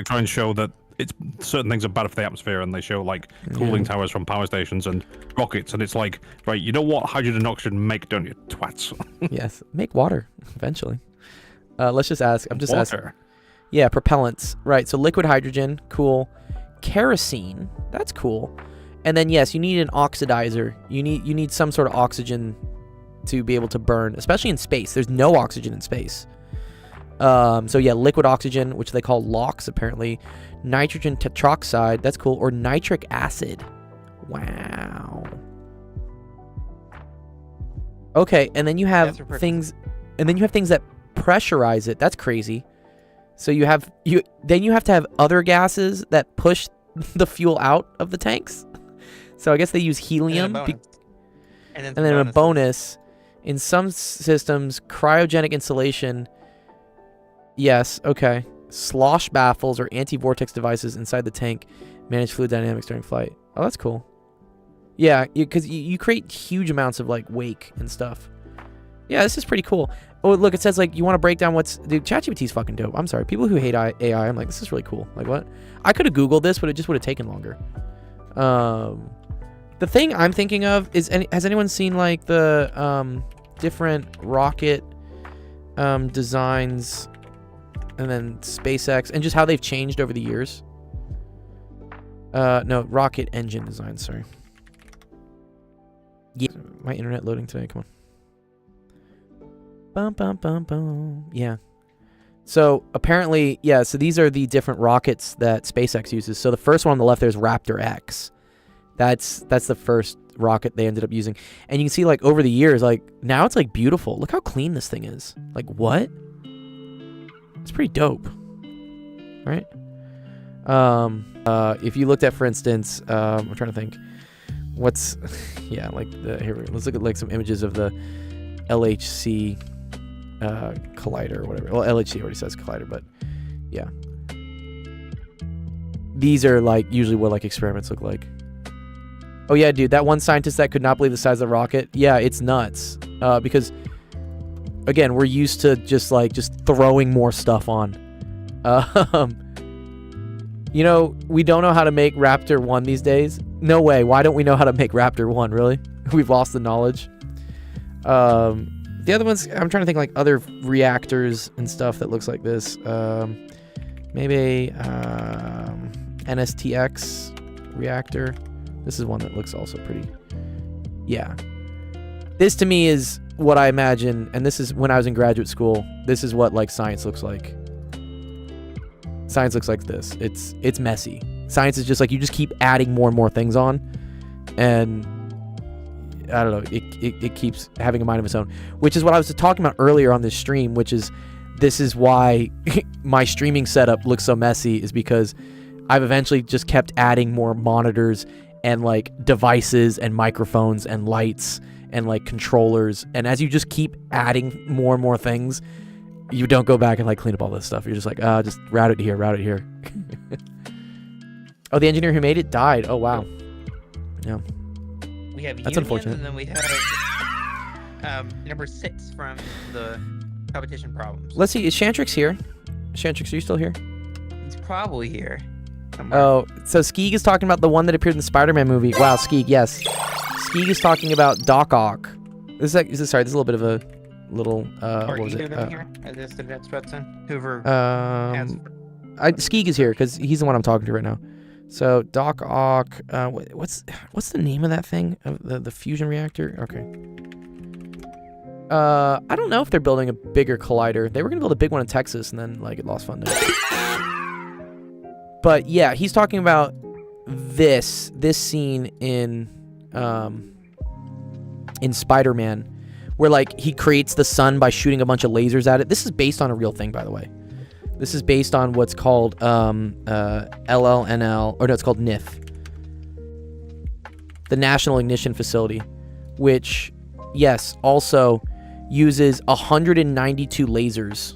try and show that it's certain things are bad for the atmosphere, and they show like cooling towers from power stations and rockets, and it's like, right, you know what hydrogen and oxygen make, don't you, twats? Yes, make water eventually. Let's just ask. I'm just asking. Water. Yeah, propellants. Right. So liquid hydrogen, cool. Kerosene, that's cool. And then yes, you need an oxidizer. You need some sort of oxygen to be able to burn, especially in space. There's no oxygen in space. So yeah, liquid oxygen, which they call LOX apparently. Nitrogen tetroxide, that's cool. Or nitric acid. Wow. Okay, and then you have things that pressurize it. That's crazy. So you have to have other gases that push the fuel out of the tanks. So I guess they use helium. And then a bonus. In some systems, cryogenic insulation. Yes, okay. Slosh baffles or anti-vortex devices inside the tank Manage fluid dynamics during flight. Oh, that's cool. Yeah, because you create huge amounts of like wake and stuff. Yeah, this is pretty cool. Oh, look, it says like you want to break down what's... Dude, ChatGPT's fucking dope. I'm sorry. People who hate AI, I'm like, this is really cool. Like, what? I could have Googled this, but it just would have taken longer. The thing I'm thinking of is, has anyone seen like the different rocket designs and then SpaceX and just how they've changed over the years? No, rocket engine design, sorry. Yeah, my internet loading today, come on. Bum, bum, bum, bum. Yeah. So apparently, yeah, so these are the different rockets that SpaceX uses. So the first one on the left there is Raptor X. That's the first rocket they ended up using. And you can see like over the years, like now it's like beautiful. Look how clean this thing is. Like what? It's pretty dope. Right? If you looked at, for instance, I'm trying to think what's yeah, like here, let's look at like some images of the LHC collider or whatever. Well, LHC already says collider, but yeah. These are like usually what like experiments look like. Oh yeah, dude, that one scientist that could not believe the size of the rocket. Yeah, it's nuts. Because again, we're used to just throwing more stuff on. You know, we don't know how to make Raptor 1 these days. No way. Why don't we know how to make Raptor 1, really? We've lost the knowledge. The other ones, I'm trying to think like other reactors and stuff that looks like this. Maybe NSTX reactor. This is one that looks also pretty. Yeah. This to me is what I imagine, and this is when I was in graduate school. This is what like science looks like. Science looks like this. It's messy. Science is just like you just keep adding more and more things on, and I don't know. It keeps having a mind of its own, which is what I was talking about earlier on this stream. Which is this is why my streaming setup looks so messy, is because I've eventually just kept adding more monitors and like devices and microphones and lights and like controllers, and as you just keep adding more and more things, you don't go back and like clean up all this stuff. You're just like, just route it here. Oh, the engineer who made it died. Oh wow. Yeah. We have That's unions, unfortunate. and then we have number 6 from the competition problems. Let's see. Is Shantrix here? Shantrix, are you still here? It's probably here. Somewhere. Oh, so Skeeg is talking about the one that appeared in the Spider-Man movie. Wow, Skeeg, yes. Skeeg is talking about Doc Ock. This is a little bit of a little what was it? Here? Is this the next person? Whoever Skeeg is here because he's the one I'm talking to right now. So Doc Ock, what's the name of that thing? Of the fusion reactor? Okay. I don't know if they're building a bigger collider. They were gonna build a big one in Texas, and then like it lost funding. But yeah, he's talking about this scene in Spider-Man, where like he creates the sun by shooting a bunch of lasers at it. This is based on a real thing, by the way. This is based on what's called LLNL, or no, it's called NIF, the National Ignition Facility, which, yes, also uses 192 lasers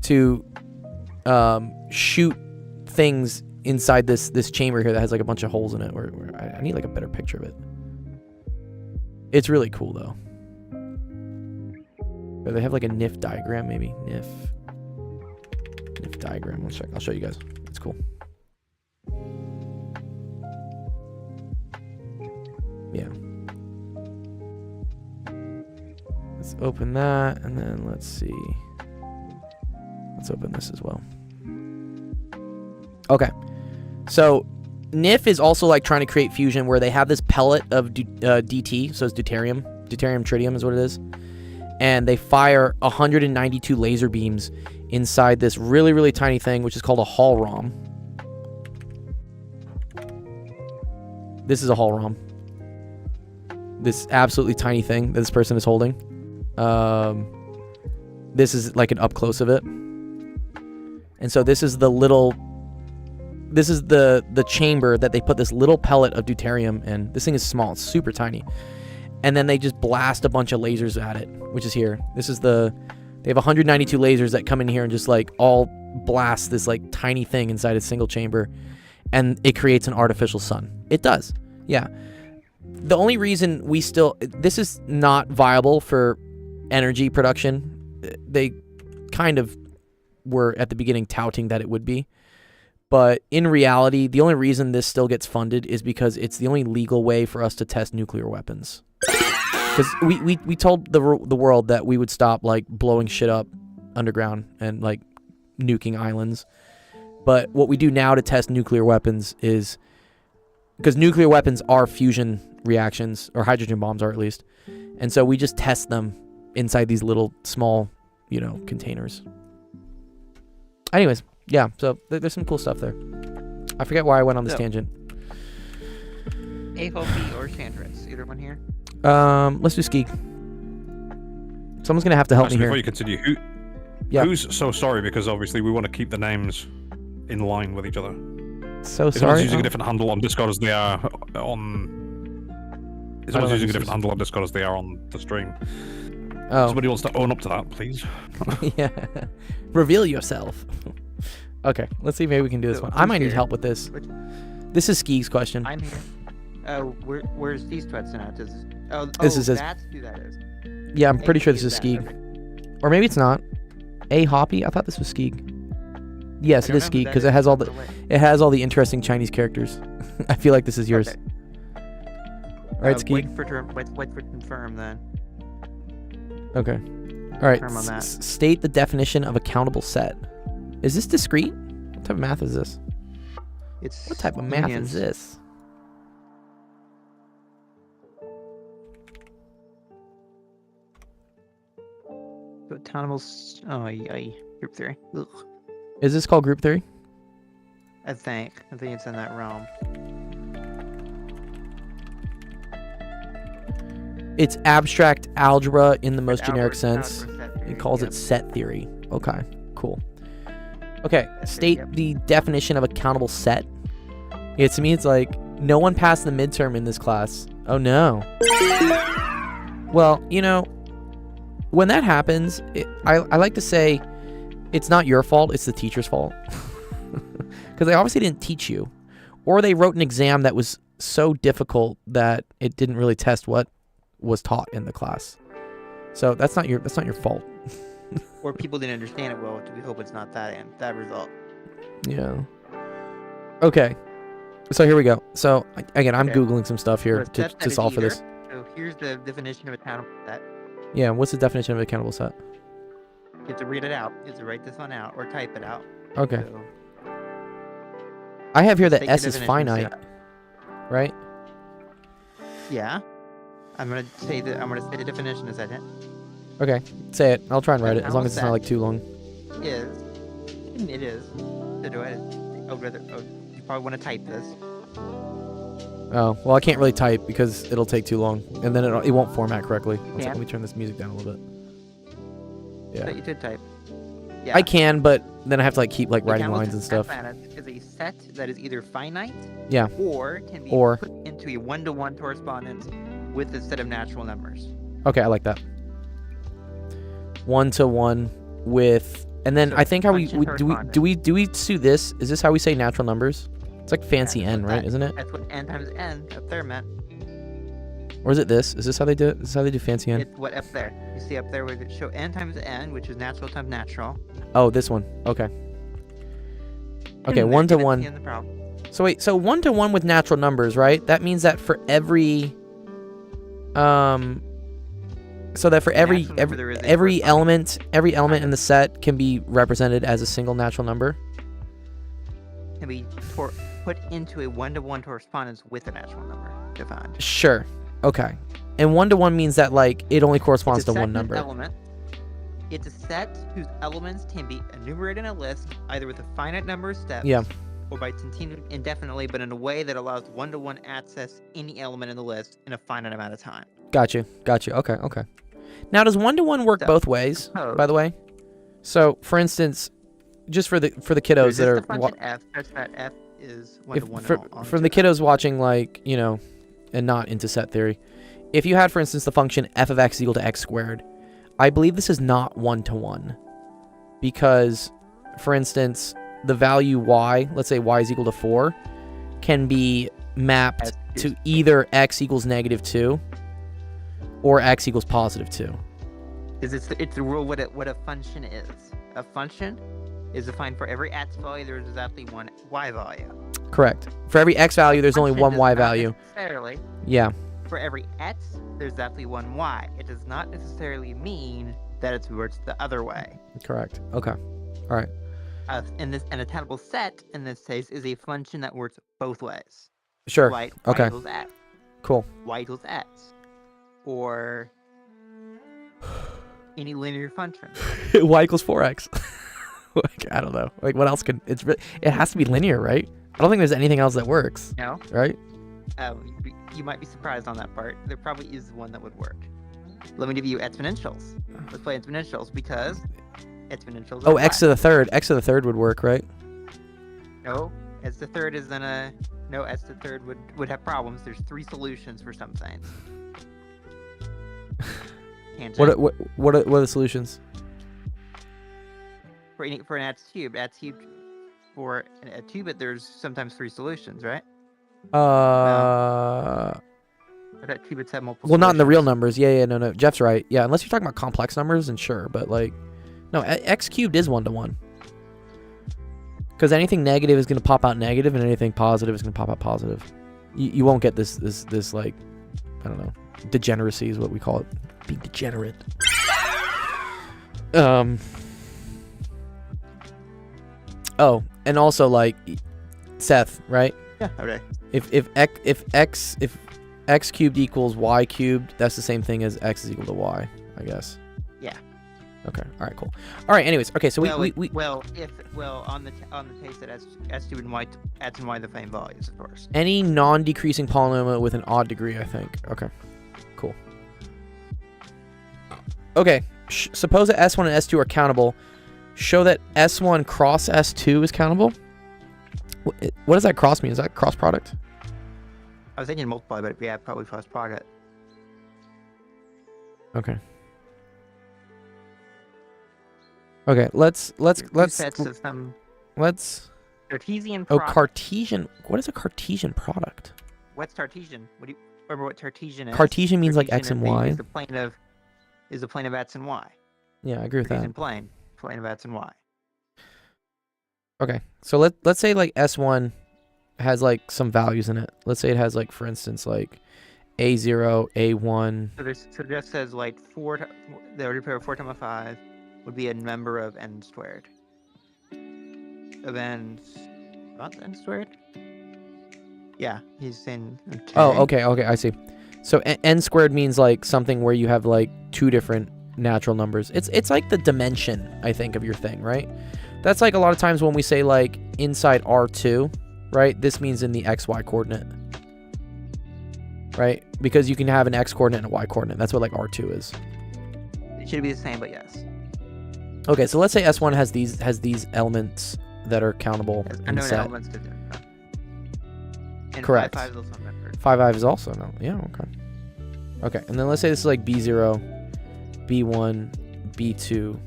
to shoot things inside this chamber here that has like a bunch of holes in it. Where I need like a better picture of it. It's really cool though. They have like a NIF diagram, maybe. NIF diagram. Let's check. I'll show you guys. It's cool. Yeah. Let's open that, and then let's see. Let's open this as well. Okay. So NIF is also like trying to create fusion, where they have this pellet of DT, so it's deuterium. Deuterium tritium is what it is. And they fire 192 laser beams inside this really, really tiny thing, which is called a Hall ROM. This is a Hall ROM. This absolutely tiny thing that this person is holding. This is like an up close of it. And so this is the little... This is the chamber that they put this little pellet of deuterium in. This thing is small. It's super tiny. And then they just blast a bunch of lasers at it, which is here. This is they have 192 lasers that come in here and just like all blasts this like tiny thing inside a single chamber, and it creates an artificial sun. It does, yeah. The only reason this is not viable for energy production. They kind of were at the beginning touting that it would be, but in reality, the only reason this still gets funded is because it's the only legal way for us to test nuclear weapons. Because we told the world that we would stop like blowing shit up underground and like nuking islands, but what we do now to test nuclear weapons is, because nuclear weapons are fusion reactions, or hydrogen bombs are at least, and so we just test them inside these little small, containers. Anyways, yeah, so there's some cool stuff there. I forget why I went on this tangent. A, Hope, B, or Chandris. Either one here? Let's do Skeeg. Someone's gonna have to help me here. Before you continue, who's so sorry? Because obviously we want to keep the names in line with each other. So if sorry. Someone's using a different handle on Discord as they are on. Someone's using a different handle on Discord as they are on the stream. Oh. Somebody wants to own up to that, please. Yeah. Reveal yourself. Okay, let's see. Maybe we can do this one. I might need help with this. This is Skeeg's question. I'm here. Where's these threads now? This is his. That's who that is. Yeah, I'm pretty sure this is is that, Skeeg. okay. Or maybe it's not. A Hoppy? I thought this was Skeeg. Yes, it is Skeeg because it has all the interesting Chinese characters. I feel like this is yours. Okay. All right, Skeeg. Wait for confirm then. Okay. All right. Confirm on that. State the definition of a countable set. Is this discrete? What type of math is this? What type of math is this? Countable. Group theory. Ugh. Is this called group theory? I think it's in that realm. It's abstract algebra in the most generic sense. Algebra set theory, It calls yep. it set theory. Okay, cool. Okay, Set state theory, yep. the definition of a countable set. Yeah, to me it's like, no one passed the midterm in this class. Oh no. Well, when that happens, I like to say it's not your fault, it's the teacher's fault. Because they obviously didn't teach you. Or they wrote an exam that was so difficult that it didn't really test what was taught in the class. So that's not your fault. Or people didn't understand it well. We hope it's not that result. Yeah. Okay. So here we go. So again, I'm Okay. Googling some stuff here So a set to that is solve for either- this. So here's the definition of a countable set. Yeah, what's the definition of a countable set? You have to read it out. You have to write this one out or type it out. Okay. So, I have here that take the S is definition finite, set. right? Yeah. I'm gonna say the definition in a second. Okay, say it. I'll try and write A it as long as it's not countable like too long. It is. So do I? You probably want to type this. Oh, well, I can't really type because it'll take too long, and then it won't format correctly. One second, Yeah. let me turn this music down a little bit. So Yeah, you did type. Yeah. I can, but then I have to writing A countable lines and set stuff. is a set that is either finite, Yeah. or can be Or. put into a one-to-one correspondence with a set of natural numbers. Okay, I like that. 1-to-1 with, and then So I think how we function do we do this? Is this how we say natural numbers? It's like fancy Yeah, n, right? Isn't it? That's what n times n up there meant. Or is it this? Is this how they do it? Is this how they do fancy n? It's what up there. You see up there where it show n times n, which is natural times natural. Oh, this one. Okay. Okay, And 1-to-1. in the problem. So wait, so 1-to-1 with natural numbers, right? That means that for every so that for every Natural number there is a every corresponding element in the set can be represented as a single natural number. Can be put into a one-to-one correspondence with a natural number defined. Sure. Okay. And 1-to-1 means that like it only corresponds It's a to set one whose number. Element. It's a set whose elements can be enumerated in a list either with a finite number of steps. Yeah. Or by continued indefinitely, but in a way that allows one-to-one access any element in the list in a finite amount of time. Got you. Okay. Now, does 1-to-1 work So, both ways? suppose- By the way. So, for instance, just for the kiddos There's that are the function f such that f is one-to-one. from the kiddos watching, like, and not into set theory. If you had, for instance, the function f of x is equal to x squared, I believe this is not 1-to-1 because for instance, the value y, let's say y is equal to 4, can be mapped to either x equals -2 or x equals +2. It's the rule what a function is. A function is defined for every x value. There's exactly one y value. Correct. For every x value, there's only Function one does y not value. Necessarily. Yeah. For every x, there's exactly one y. It does not necessarily mean that it works the other way. Correct. Okay. All right. An attainable set in this case is a function that works both ways. Sure. Y Okay. equals x. Cool. Y equals x. Or any linear function. Y equals 4x. Like, I don't know. Like, what else can it has to be linear, right? I don't think there's anything else that works, No? right? You might be surprised on that part. There probably is one that would work. Let me give you exponentials. Let's play exponentials because exponentials are Oh, x to the third. X to the third would work, right? No, x to the third is gonna... No, x to the third would have problems. There's 3 solutions for some things. Tangent. What are the solutions? For an x cubed for a 2-bit, there's sometimes 3 solutions, right? But that 2-bits have multiple well, not in the real solutions. numbers. Yeah, no. Jeff's right. Yeah, unless you're talking about complex numbers, and sure, but like, no, x cubed is 1-to-1. Because anything negative is going to pop out negative, and anything positive is going to pop out positive. You won't get this like, I don't know, degeneracy is what we call it. Being degenerate. Oh, and also like Seth, right? Yeah. Okay. If x cubed equals y cubed, that's the same thing as x is equal to y, I guess. Yeah. Okay. All right. Cool. All right. Anyways. Okay. So Well, we on the case that x2 and y x and y are the same values, of course. any non-decreasing polynomial with an odd degree, I think. Okay. Cool. Okay. Suppose that S1 and S2 are countable. Show that S1 cross S2 is countable. What does that cross mean? Is that cross product? I was thinking multiply, but yeah, probably cross product. Okay. Okay. Let's Sets of some let's. Cartesian Oh, product. Cartesian. What is a Cartesian product? What's Cartesian? What do you remember? What Cartesian is? Cartesian means like X Cartesian and Y. Is the plane of x and y. Yeah, I agree with that. Cartesian plane of x and y. Okay, so let's say like S1 has like some values in it. Let's say it has like, for instance, like A0, A1. So it just says like the order pair of 4 times 5 would be a number of n squared. Of n, not n squared. Yeah, he's saying. Okay. Oh, okay, I see. So n squared means like something where you have like 2 different natural numbers. It's like the dimension, I think, of your thing, right? That's like a lot of times when we say like inside R2, right? This means in the XY coordinate, right? Because you can have an X coordinate and a Y coordinate. That's what like R2 is. It should be the same, but yes. Okay, so let's say S1 has these elements that are countable in Unknown set. elements to do. And Correct. 5 is also numbered. 5 is also no. Yeah, okay. Okay, and then let's say this is like B0, B1, B2,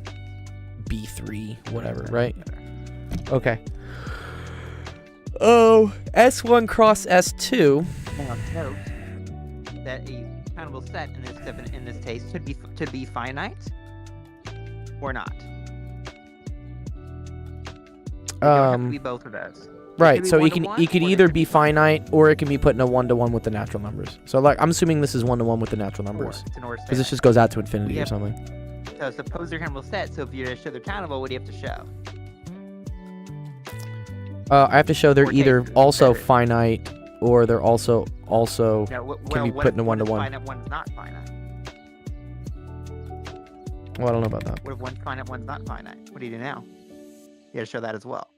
B3, whatever, right? Okay. Oh, S1 cross S2. Now note that a countable set in this case could be finite or not. It don't have to be both of those. Right, so it one-to-one, could or either could be finite or it can be put in a 1-to-1 with the natural numbers. So like I'm assuming this is 1-to-1 with the natural numbers. It's an or Because this set. just goes out to infinity Yeah. or something. So suppose they're countable set. So if you're to show they're countable, what do you have to show? I have to show they're Or either take also better. finite or they're also No, can be what put if in a one is 1-to-1. finite, one's not finite. Well, I don't know about that. What if one's finite, one's not finite? What do you do now? You got to show that as well.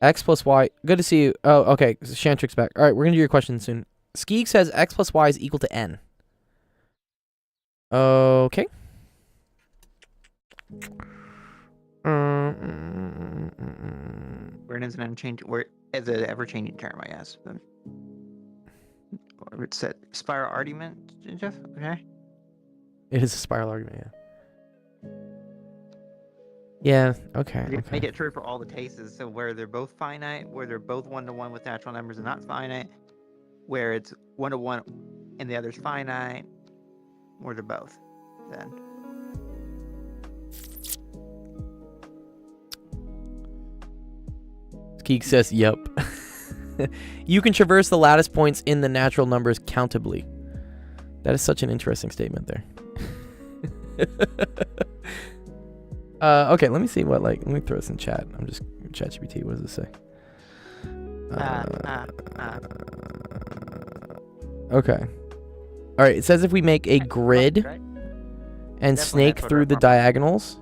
X plus Y. Good to see you. Oh, okay. Shantrik's back. All right, we're going to do your question soon. Skeeg says X plus Y is equal to N. Okay. Where it is an unchanging, where it's an ever-changing term, I guess. Or it's a spiral argument, Jeff. Okay. It is a spiral argument, yeah. Yeah. Okay. You Okay. make it true for all the cases. So where they're both finite, where they're both 1-to-1 with natural numbers and not finite, where it's 1-to-1 and the other's finite, or they're both. Then Geek says, "Yep." You can traverse the lattice points in the natural numbers countably. That is such an interesting statement there. Okay, let me see what let me throw this in chat. I'm just ChatGPT. What does it say? Okay. All right. It says if we make a grid right? and Definitely snake that's what through our the formula- diagonals,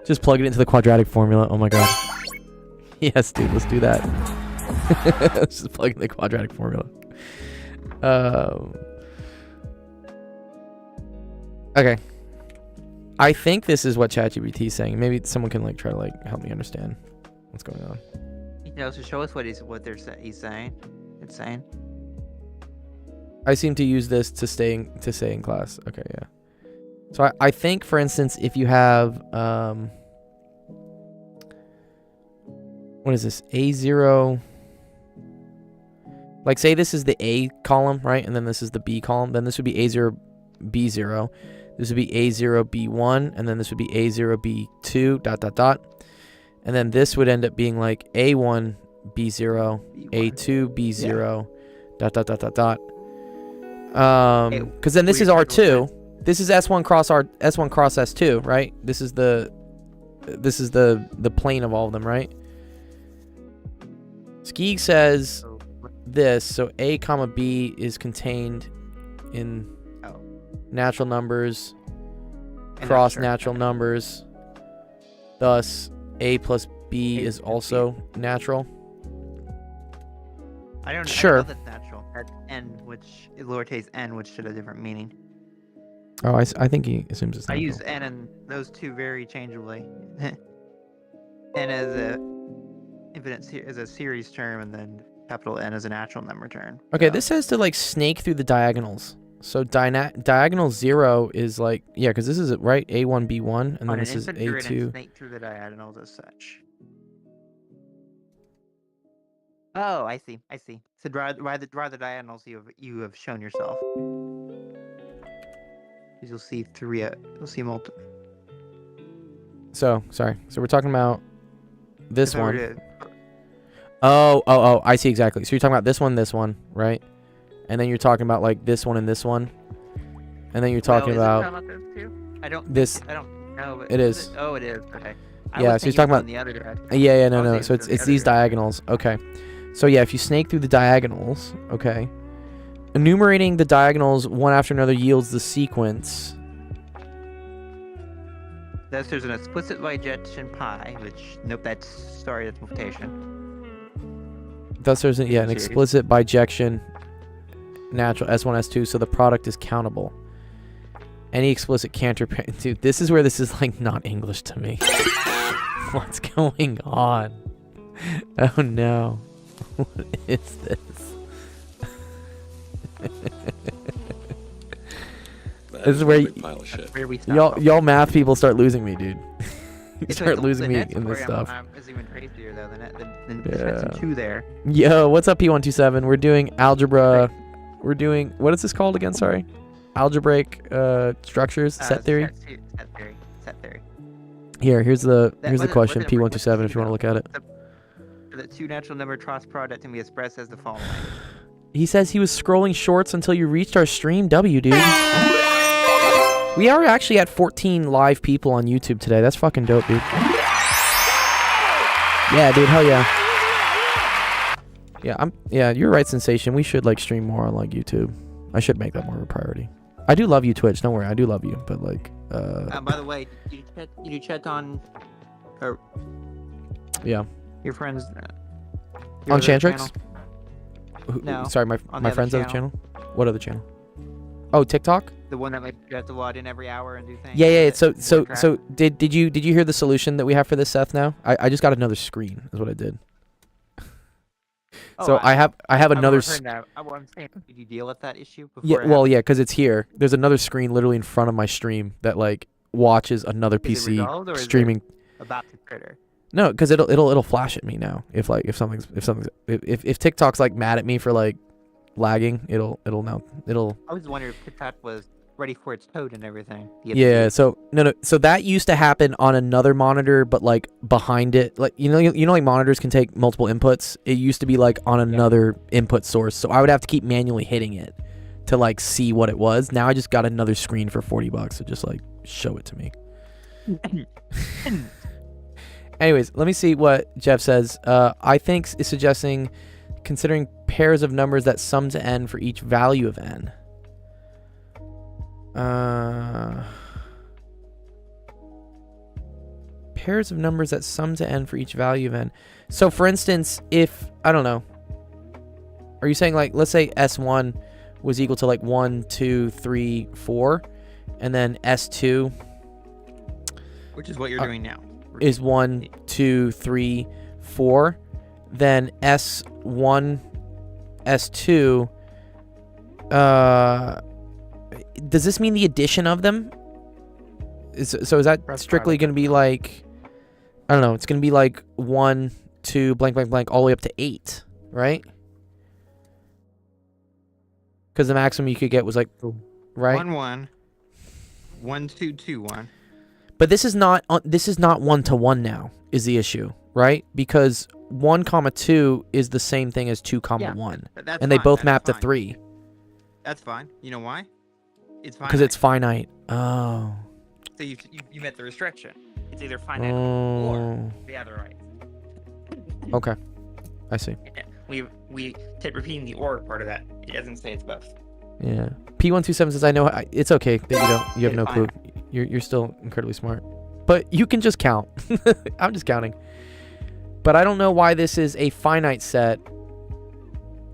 just plug it into the quadratic formula. Oh my god. Yes, dude. Let's do that. Let's just plug in the quadratic formula. Okay. I think this is what ChatGPT is saying. Maybe someone can try to help me understand what's going on. So show us what he's saying. It's saying. I seem to use this to stay in class. Okay, yeah. So I think, for instance, if you have what is this? A0. Say this is the A column, right? And then this is the B column. Then this would be A0, B0. This would be A0, B1. And then this would be A0, B2, ... And then this would end up being A1, B0, A2, B0, ... Because then this is R2. This is S1 cross S2, right? This is the plane of all of them, right? Skeeg says this, so A comma B is contained in natural numbers cross natural numbers. Thus, A plus B is also natural. I don't Sure. know that's natural. That's n, which lowercase n, which should have a different meaning. Oh, I think he assumes it's I natural. use n and those two very changeably. N as a as a series term, and then capital N as a natural number term. Okay, So- this says to snake through the diagonals. So diagonal 0 is yeah, because this is right A1 B1, and then on this an is infant grid and A2. snake through the diagonals as such. Oh, I see. So draw the diagonals you have shown yourself. 'Cause you'll see you'll see multiple. So sorry. So we're talking about this one. Oh, I see exactly. So you're talking about this one, right? And then you're talking about this one and this one. And then you're talking about those two? I don't know. But It is. Oh, it is. Okay. Yeah, so he's talking about the other direction. Yeah, I no. was So thinking it's the these other direction. diagonals. Okay. So yeah, if you snake through the diagonals, okay. Enumerating the diagonals one after another yields the sequence. Thus, there's an explicit bijection pi, which that's notation. Thus there's an Series. explicit bijection natural S1, S2, so the product is countable. Any explicit Cantor dude, this is where this is not English to me. What's going on? Oh no. What is this? This is where pile of shit. Where we stop. y'all math people start losing me, dude. You It's start the losing me next in this program stuff. Is even crazier though than Yeah. some two there. Yo, what's up, P127? We're doing algebra. We're doing, what is this called again? Sorry. Algebraic structures, set theory. Set theory. Here's the That- what question, is it- what's P127, if C you want to look at it. The two natural number cross product can be expressed as the following. He says he was scrolling shorts until you reached our stream. W, dude. We are actually at 14 live people on YouTube today. That's fucking dope, dude. Yeah, dude. Hell yeah. Yeah, you're right, Sensation. We should stream more on YouTube. I should make that more of a priority. I do love you, Twitch. Don't worry, I do love you. But By the way, did you check on yeah. your friends On other Chantrix? channel? Who- No, Sorry, my on the other friend's other channel. What other channel? Oh, TikTok. The one that you have to log in every hour and do things. Yeah. that So keep track? did you hear the solution that we have for this, Seth? Now I just got another screen. Is what I did. Oh, So I have another. I'm saying, did you deal with that issue before? Yeah, well, yeah, because it's here. There's another screen literally in front of my stream that watches another Is it PC resolved, or is it- streaming. about the critter. No, because it'll flash at me now if TikTok's like mad at me for like lagging, it'll. I was wondering if TikTok was ready for its code and everything. Yeah. So no. So that used to happen on another monitor, but like behind it, like like monitors can take multiple inputs. It used to be like on another input source, so I would have to keep manually hitting it to like see what it was. Now I just got another screen for $40 to just like show it to me. Anyways, let me see what Jeff says. I think is suggesting considering pairs of numbers that sum to n for each value of n. Pairs of numbers that sum to n for each value of n. So for instance, if, I don't know, are you saying like, let's say S1 was equal to like 1, 2, 3, 4, and then S2, which is what you're doing now, is 1, 2, 3, 4, then S1, S2, does this mean the addition of them? So is that strictly going to be like, I don't know, it's going to be like 1, 2, blank, blank, blank, all the way up to 8, right? Because the maximum you could get was like, right? 1, 1, 1, 2, 2, 1. But this is not 1-to-1 now, is the issue, right? Because 1, 2 is the same thing as 2, 1, and they both map to 3. That's fine. You know why? It's fine. Because it's finite. Oh. So you met the restriction. It's either finite or the other right. Okay. I see. We kept repeating the or part of that. It doesn't say it's both. Yeah. P127 says, I know it's okay that you have no clue. You're still incredibly smart. But you can just count. I'm just counting. But I don't know why this is a finite set.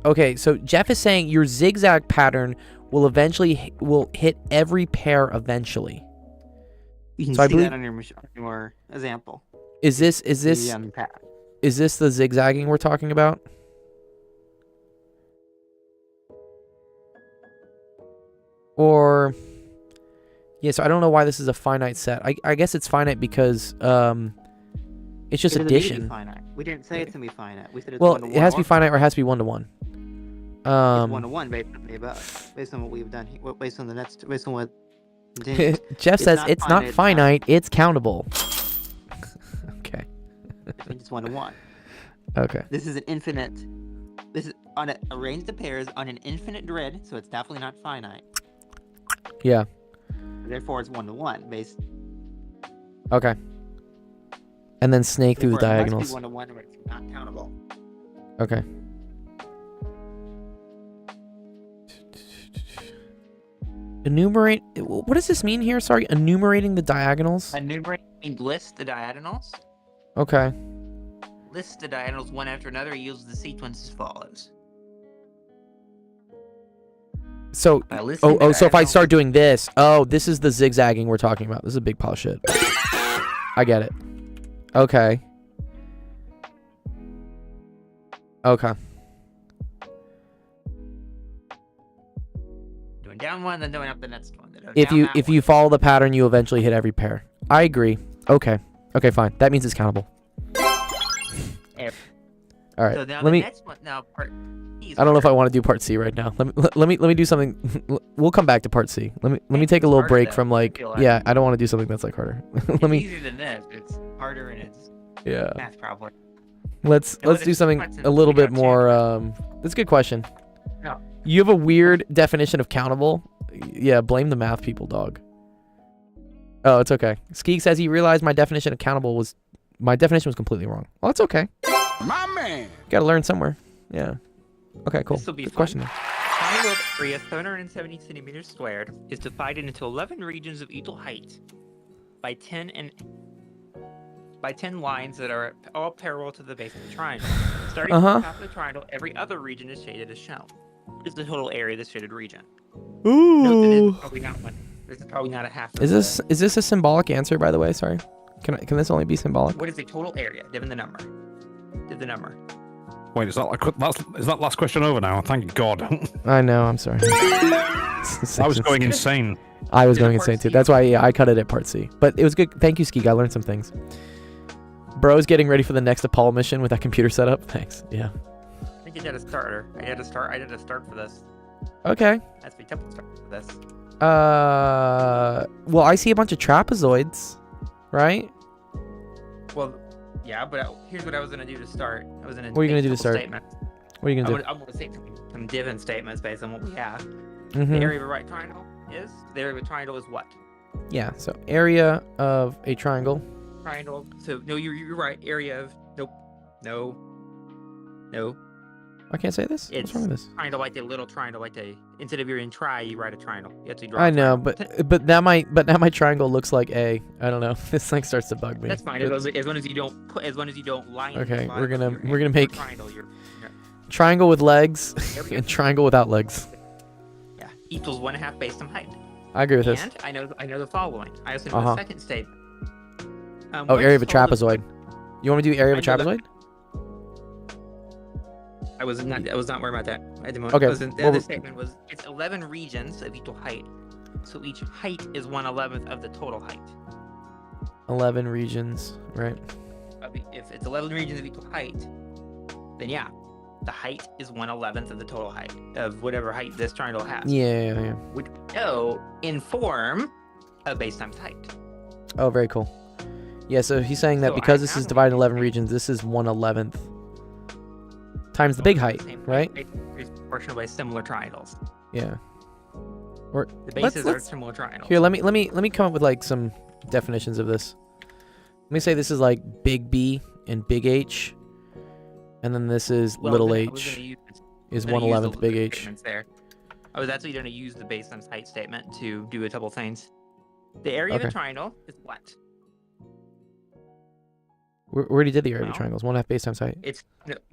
Okay, so Jeff is saying your zigzag pattern will eventually hit every pair eventually. You can so see that on your example. Is this the zigzagging we're talking about? Or yeah, so I don't know why this is a finite set. I guess it's finite because it's just addition. We didn't say it's gonna be finite. We said it's well, 1 to 1. It has to be finite or it has to be 1-to-1. It's 1-to-1 based on the above, based on what we've done, based on what. Jeff says it's not finite, it's countable. Okay. I think it's 1-to-1. Okay. This is an infinite. This is on arrange the pairs on an infinite grid, so it's definitely not finite. Yeah. Therefore, it's 1-to-1 based. Okay. And then snake through the diagonals. It must be 1-to-1, but it's not countable. Okay. Enumerate. What does this mean here? Sorry, enumerating the diagonals. Enumerate means list the diagonals. Okay. List the diagonals one after another yields the sequence as follows. So, so if I start doing this, this is the zigzagging we're talking about. This is a big pile of shit. I get it. Okay. Okay. Doing down one, then doing up the next one. If you follow the pattern, you eventually hit every pair. I agree. Okay. Okay, fine. That means it's countable. All right. So now let me. Next one, now part C I don't know if I want to do part C right now. Let me do something. We'll come back to part C. Let me take a little break from like. Yeah, I don't want to do something that's like harder. It's easier than this. It's harder and it's math problem. Let's do something a little bit more. That's a good question. No. You have a weird definition of countable. Yeah, blame the math people, dog. Oh, it's okay. Skeek says he realized my definition of countable was completely wrong. Well, that's okay. My man. Gotta learn somewhere. Yeah. Okay, cool. This will be good fun. question. Triangle area 770 centimeters squared is divided into 11 regions of equal height by 10 lines that are all parallel to the base of the triangle. Starting from the top of the triangle, every other region is shaded as shown. What is the total area of the shaded region? Ooh. Note that it's probably not one. This is probably not a half. Is this a symbolic answer, by the way? Sorry. Can this only be symbolic? What is the total area? Given the number. Give the number. Wait, is that last question over now? Thank God. I know. I'm sorry. I was going insane. I was going insane too. That's why I cut it at part C. But it was good. Thank you, Skeek. I learned some things. Bro's getting ready for the next Apollo mission with that computer setup. Thanks. Yeah. I think I did a starter. I did a start for this. Okay. That's the template start for this. Well, I see a bunch of trapezoids, right? Well, yeah, but here's what I was gonna do to start. I was gonna. What are you gonna do to start? Statements. What are you gonna do? I'm gonna say some given statements based on what we have. Mhm. The area of a right triangle is. The area of a triangle is what? Yeah. So area of a triangle. Triangle. So no, you're right. Area of no. I can't say this. It's What's wrong with this? triangle like the little triangle like the instead of you're in try you write a triangle. You have to draw. I a know, triangle. but now my triangle looks like a. I don't know. This thing starts to bug me. That's fine But- as long as you don't line. Okay, the bottom we're of gonna your make triangle. triangle with legs and triangle without legs. Yeah, equals 1/2 based on height. I agree with this. And I know the following. I also know Uh-huh. the second statement. Oh, area of a trapezoid. You want me to do area of a I know trapezoid? I was not worried about that at the moment. Okay, The well, other statement was it's 11 regions of equal height. So each height is 1/11th of the total height. 11 regions, right? If it's 11 regions of equal height, then yeah, the height is 1/11th of the total height of whatever height this triangle has. Yeah. Which we know in form of base times height. Oh, very cool. Yeah, so he's saying that So because I this is now divided in want 11 regions, this is 1/11th times the big height, Same right? Is proportional by similar triangles. Yeah. Or The bases are let's- similar triangles. here, let me come up with like some definitions of this. Let me say this is like big B and big H, and then this is little h is 1/11th big H. There. I was actually going to use the base times height statement to do a couple things. The area of Okay. a triangle is what? We already did the area of Well, the triangles. 1/2 base times height.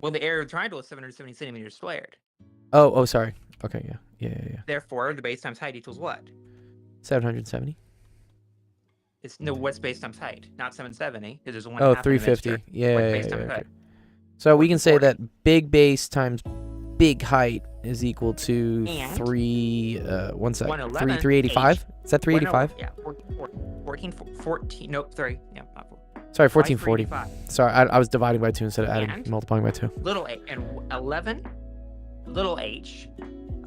Well, the area of a triangle is 770 centimeters squared. Oh, sorry. Okay, yeah. Therefore, the base times height equals what? 770. What's base times height? Not 770, because there's one. Oh, half in the 350. mixture. Yeah, What's yeah, base yeah, times okay. height? So we can say 40. that big base times big height is equal to And 385? Is that 385? Yeah, 14. Nope, sorry. Yeah, not 4. Sorry, 1440. 385. Sorry, I was dividing by 2 instead of adding, And? multiplying by 2. Little a and 11 little h.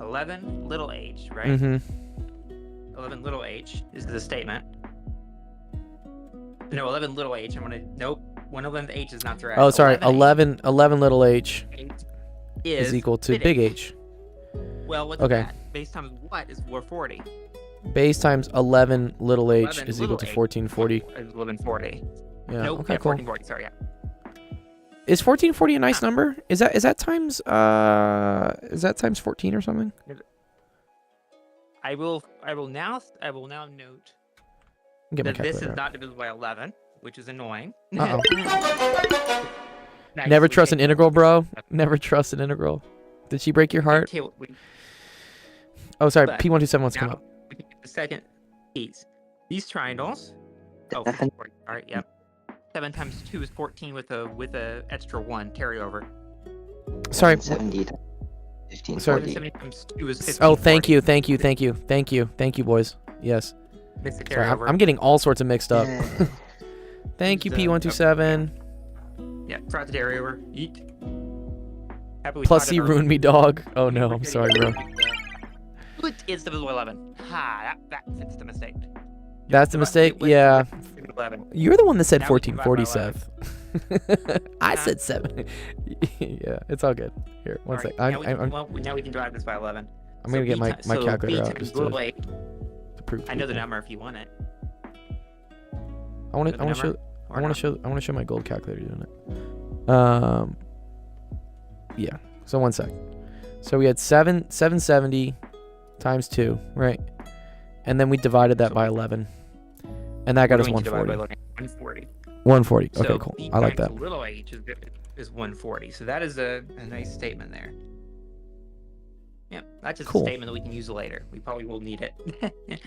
11 little h, right? Mm-hmm. 11 little h is the statement. No, 11 little h. I'm gonna nope. 1/11th h is not correct. Oh, sorry. 11 11 little h h is equal to big H. Well, what's Okay. that? Base times what is 440? Base times 11 little h 11 is equal to little h 1440. Is 1140. Yeah. Nope. Okay, Yeah, cool. 1440. Sorry. Yeah. Is 1440 a nice number? Is that times 14 or something? I will now note Get my that this is calculator out. not divisible by 11, which is annoying. Uh-oh. Next, Never we trust an take- integral, bro. Never trust an integral. Did she break your heart? Oh, sorry. but P127 wants to come Now, up. we can get the second piece. These triangles. Oh, 7. 40. All right, yep. 7 times 2 is 14 with a extra 1 carryover. Sorry. 70 to Sorry. 1540. 70 times 2 is 15. Oh, thank you, boys. Yes. Miss the Sorry, carryover. I'm getting all sorts of mixed up. Yeah. Thank you, It's, P127. Yeah, forgot the carryover. Eat. Happy we Plus, taught he it early. ruined me, dog. Oh no, I'm sorry, bro. It is divisible by 11. Ha, that fits the mistake. That's the mistake. It was Yeah. 11. You're the one that said Now we can divide by 1440, Seth. I said 7. Yeah, it's all good. Here, one All sec. right, I'm now we can divide this by 11. gonna get my calculator B out times just little to a. prove. I know the people. number if you want it. I want Know to. the I want to show. number or I want not? to show. I want to show my gold calculator doing it. Yeah. So one sec. So we had 770 times 2, right? And then we divided that So- by 11, and that got us We're going to divide by 140. 140. 140. So Okay, cool. B I like times that. Little h is 140. So that is a nice statement there. Yeah, that's just Cool. a statement that we can use later. We probably will need it.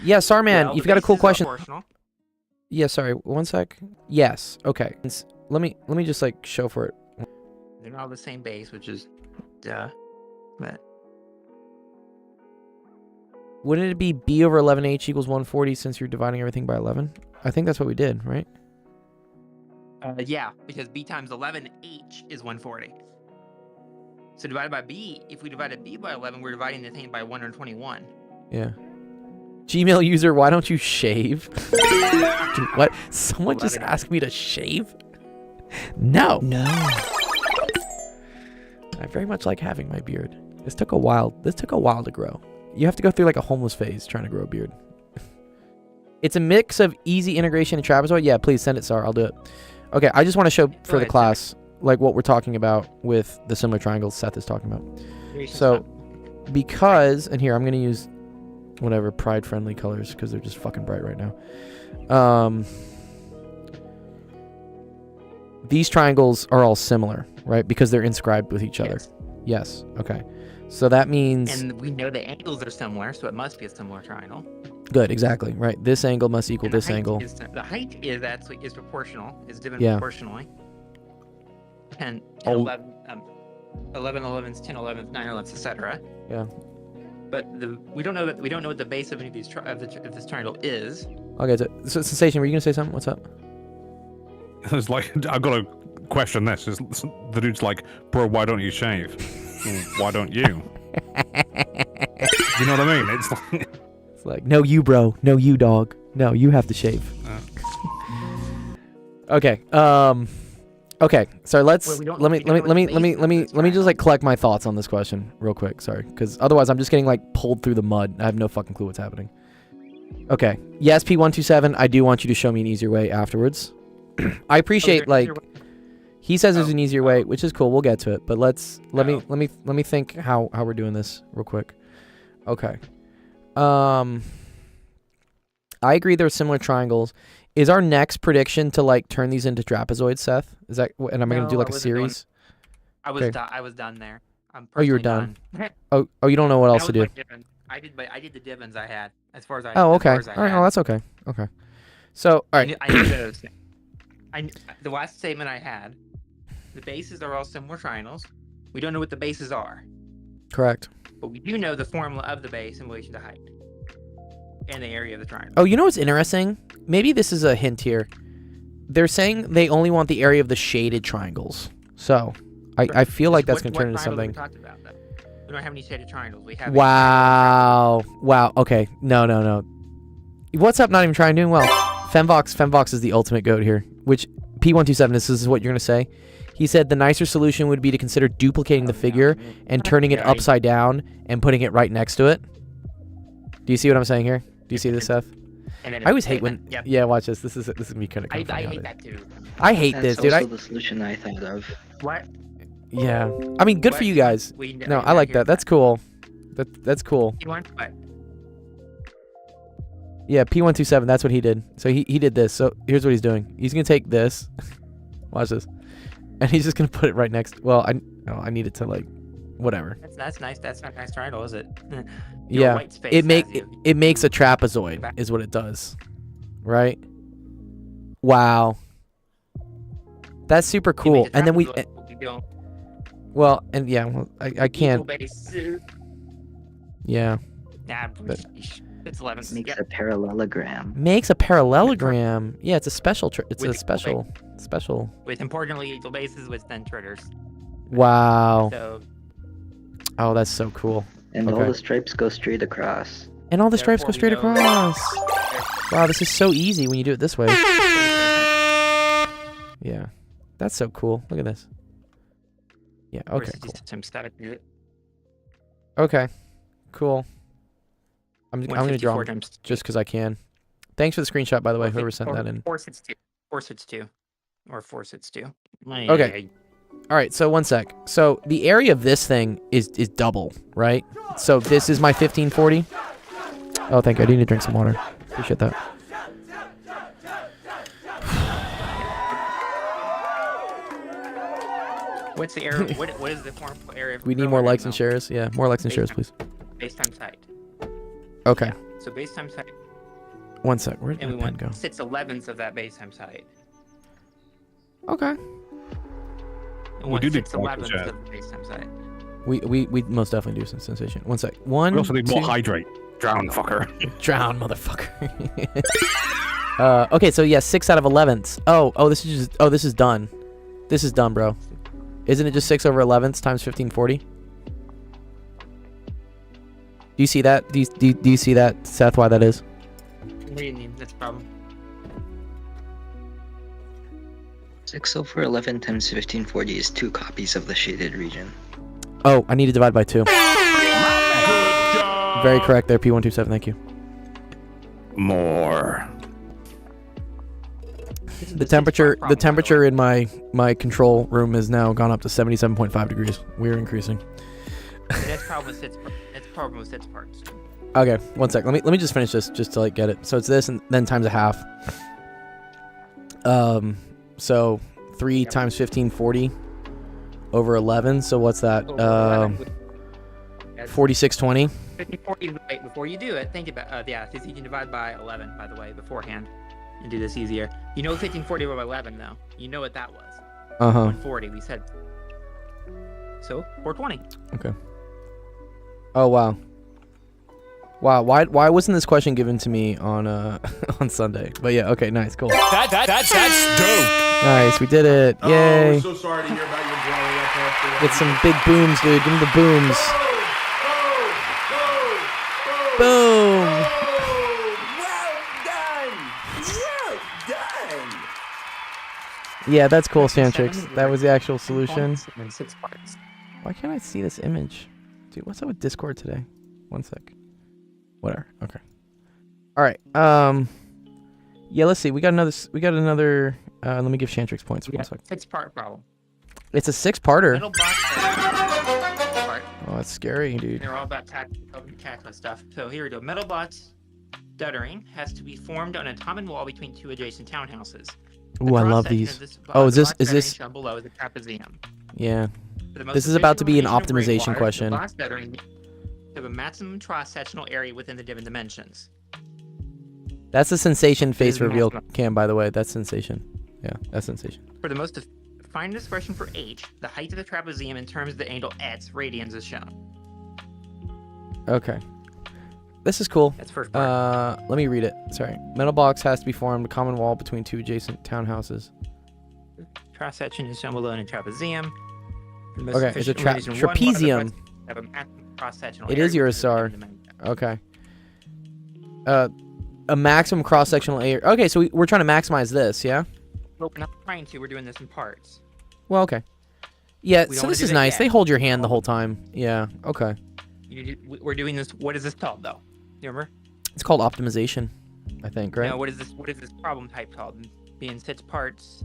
Yeah, Sarman, Well, you've the got a cool bases are question. proportional. Yeah, sorry. One sec. Yes. Okay. Let me just like show for it. They're not the same base, which is duh. But Wouldn't it be b over 11h equals 140 since you're dividing everything by 11? I think that's what we did, right? Yeah, because b times 11h is 140. So divided by b, if we divided b by 11, we're dividing the thing by 121. Yeah. Gmail user, why don't you shave? Dude, what? Someone just asked me to shave? No. No. I very much like having my beard. This took a while to grow. You have to go through like a homeless phase trying to grow a beard. It's a mix of easy integration and trapezoid. Yeah, please send it, Sar. I'll do it. Okay, I just want to show for the class like what we're talking about with the similar triangles Seth is talking about. So, because, and here I'm going to use whatever pride-friendly colors because they're just fucking bright right now. These triangles are all similar, right? Because they're inscribed with each other. Yes. Okay. So that means... And we know the angles are similar, so it must be a similar triangle. Good, exactly. Right. This angle must equal this angle. The height is proportional. Is given Yeah. proportionally. 10, 11, 11s, 10, 11s, 9, 11s, etc. Yeah. But we don't know what the base of any of these of this triangle is. Okay. So Sensation, were you gonna say something? What's up? It's like, I've got to question this. The dude's like, bro, why don't you shave? Why don't you? You know what I mean? It's like... It's like, no, you, bro. No, you, dog. No, you have to shave. Okay. Okay. Sorry. Let me just like collect my thoughts on this question real quick. Sorry, because otherwise I'm just getting like pulled through the mud. I have no fucking clue what's happening. Okay. Yes, P127. I do want you to show me an easier way afterwards. I appreciate like he says there's an easier way, which is cool. We'll get to it, but let me think how we're doing this real quick. Okay. I agree. There are similar triangles. Is our next prediction to like turn these into trapezoids, Seth? Is that and am I gonna do like a series? I was done there. Oh, you were done. Oh, you don't know what else to do. I did the divins I had as far as I. Oh, okay. All right. Oh, that's okay. Okay. So, all right. I knew those things. The last statement I had, the bases are all similar triangles. We don't know what the bases are. Correct. But we do know the formula of the base in relation to height and the area of the triangle. Oh, you know what's interesting? Maybe this is a hint here. They're saying they only want the area of the shaded triangles. So, I feel like that's going to turn into something. We talked about that. We don't have any shaded triangles. We have. Wow. Wow. Okay. No. What's up? Not even trying. Doing well. Femvox is the ultimate goat here. Which P127. This is what you're going to say. He said the nicer solution would be to consider duplicating the figure and turning it upside down and putting it right next to it. Do you see what I'm saying here? Do you see this, Seth? I always hate when. Yep. Yeah, watch this. This is me kind of. I hate that too. I hate this, dude. That's also the solution I thought of. What? Yeah. I mean, good for you guys. No, I like that. That's cool. That's cool. You want what? Yeah, P127. That's what he did. So he did this. So here's what he's doing. He's gonna take this. Watch this. And he's just gonna put it right next. Well, I need it to like, whatever. That's nice. That's not a nice triangle, is it? Yeah. It makes a trapezoid, is what it does, right? Wow. That's super cool. And then well, and yeah, well, I can't. Yeah. Nah, it's 11. Makes a parallelogram. Makes a parallelogram. Yeah, it's a special. It's a special. With importantly equal bases with then triggers. Wow. So. Oh, that's so cool. And all the stripes go straight across. And all the stripes go straight across. Wow, this is so easy when you do it this way. Yeah, that's so cool. Look at this. Yeah. Okay. Cool. Okay. Cool. I'm gonna draw just because I can. Thanks for the screenshot, by the way. Whoever sent that in. Force it's two. Okay. All right. So 1 sec. So the area of this thing is double, right? So this is my 1540. Oh, thank you. I need to drink some water. Appreciate that. What's the area? What is the form area? We need more likes and shares. Yeah, more likes and shares, please. Base times height. Okay. Yeah. So base times height. 1 sec. Where did my pen go? 6/11ths of that base times height. Okay. We do 6/11ths of the base times height. We most definitely do some sensation. 1 sec. 1. We also need more hydrate. Drown, fucker. Drown, motherfucker. Okay, so yeah, 6 out of 11ths. This is done. This is done, bro. Isn't it just 6 over 11ths times 1540? Do you see that? Do you see that, Seth, why that is? What do you mean? That's a problem. 6 over 11 times 1540 is 2 copies of the shaded region. Oh, I need to divide by 2. Good job. Very correct there, P127, thank you. More. The temperature in my control room has now gone up to 77.5 degrees. We're increasing. That's problem with sits parts. Okay, one sec. Let me just finish this just to like get it. So it's this and then times a half. So 3 times 1540 over 11. So what's that? 4620. 1540. Wait, before you do it, think about yeah. Because you can divide by 11, by the way, beforehand, and do this easier. You know 1540 over 11 though. You know what that was. 140. We said. So 420. Okay. Oh wow. Wow, why wasn't this question given to me on on Sunday? But yeah, okay, nice, cool. That's dope. Nice, we did it. Yay. We're so sorry to hear about your blowing up after. Get some big booms, dude. Give me the booms. Boom. Yeah, that's cool, Santrix. That was the actual solution. And 6 parts. Why can't I see this image? Dude, what's up with Discord today? One sec. Whatever. Okay. All right. Yeah, let's see. We got another let me give Shantrix points. Yeah, One sec. 6-part problem. It's a 6-parter. Middle box part. Oh, that's scary, dude. They're all about tactical stuff. So here we go. Metal bots stuttering has to be formed on a common wall between 2 adjacent townhouses. The Ooh, I love cross-section these. of this Oh, box is this shown below is a trapezium. Yeah. For the most This is about to be an efficient relation of optimization rainwater, question. The box stuttering needs to have a maximum cross-sectional area within the given dimensions. That's a sensation This face is the reveal maximum. cam, by the way. That's sensation. Yeah, that's sensation. For the most defined expression for h, the height of the trapezium in terms of the angle x radians is shown. Okay. This is cool. That's first part. Let me read it. Sorry. Metal box has to be formed a common wall between 2 adjacent townhouses. Cross-section is shown below in a trapezium. The most Okay, it's a efficient relation of one trapezium. water have a maximum cross-sectional It area is your within the SR. given dimensions. Okay. A maximum cross-sectional area. Okay, so we're trying to maximize this, yeah? Well, we're not trying to. We're doing this in parts. Well, okay. Yeah, We don't so wanna this do is that nice. yet. They hold your hand the whole time. Yeah, okay. We're doing this. What is this called, though? You remember? It's called optimization, I think, right? No. What is this? What is this problem type called? Being 6 parts,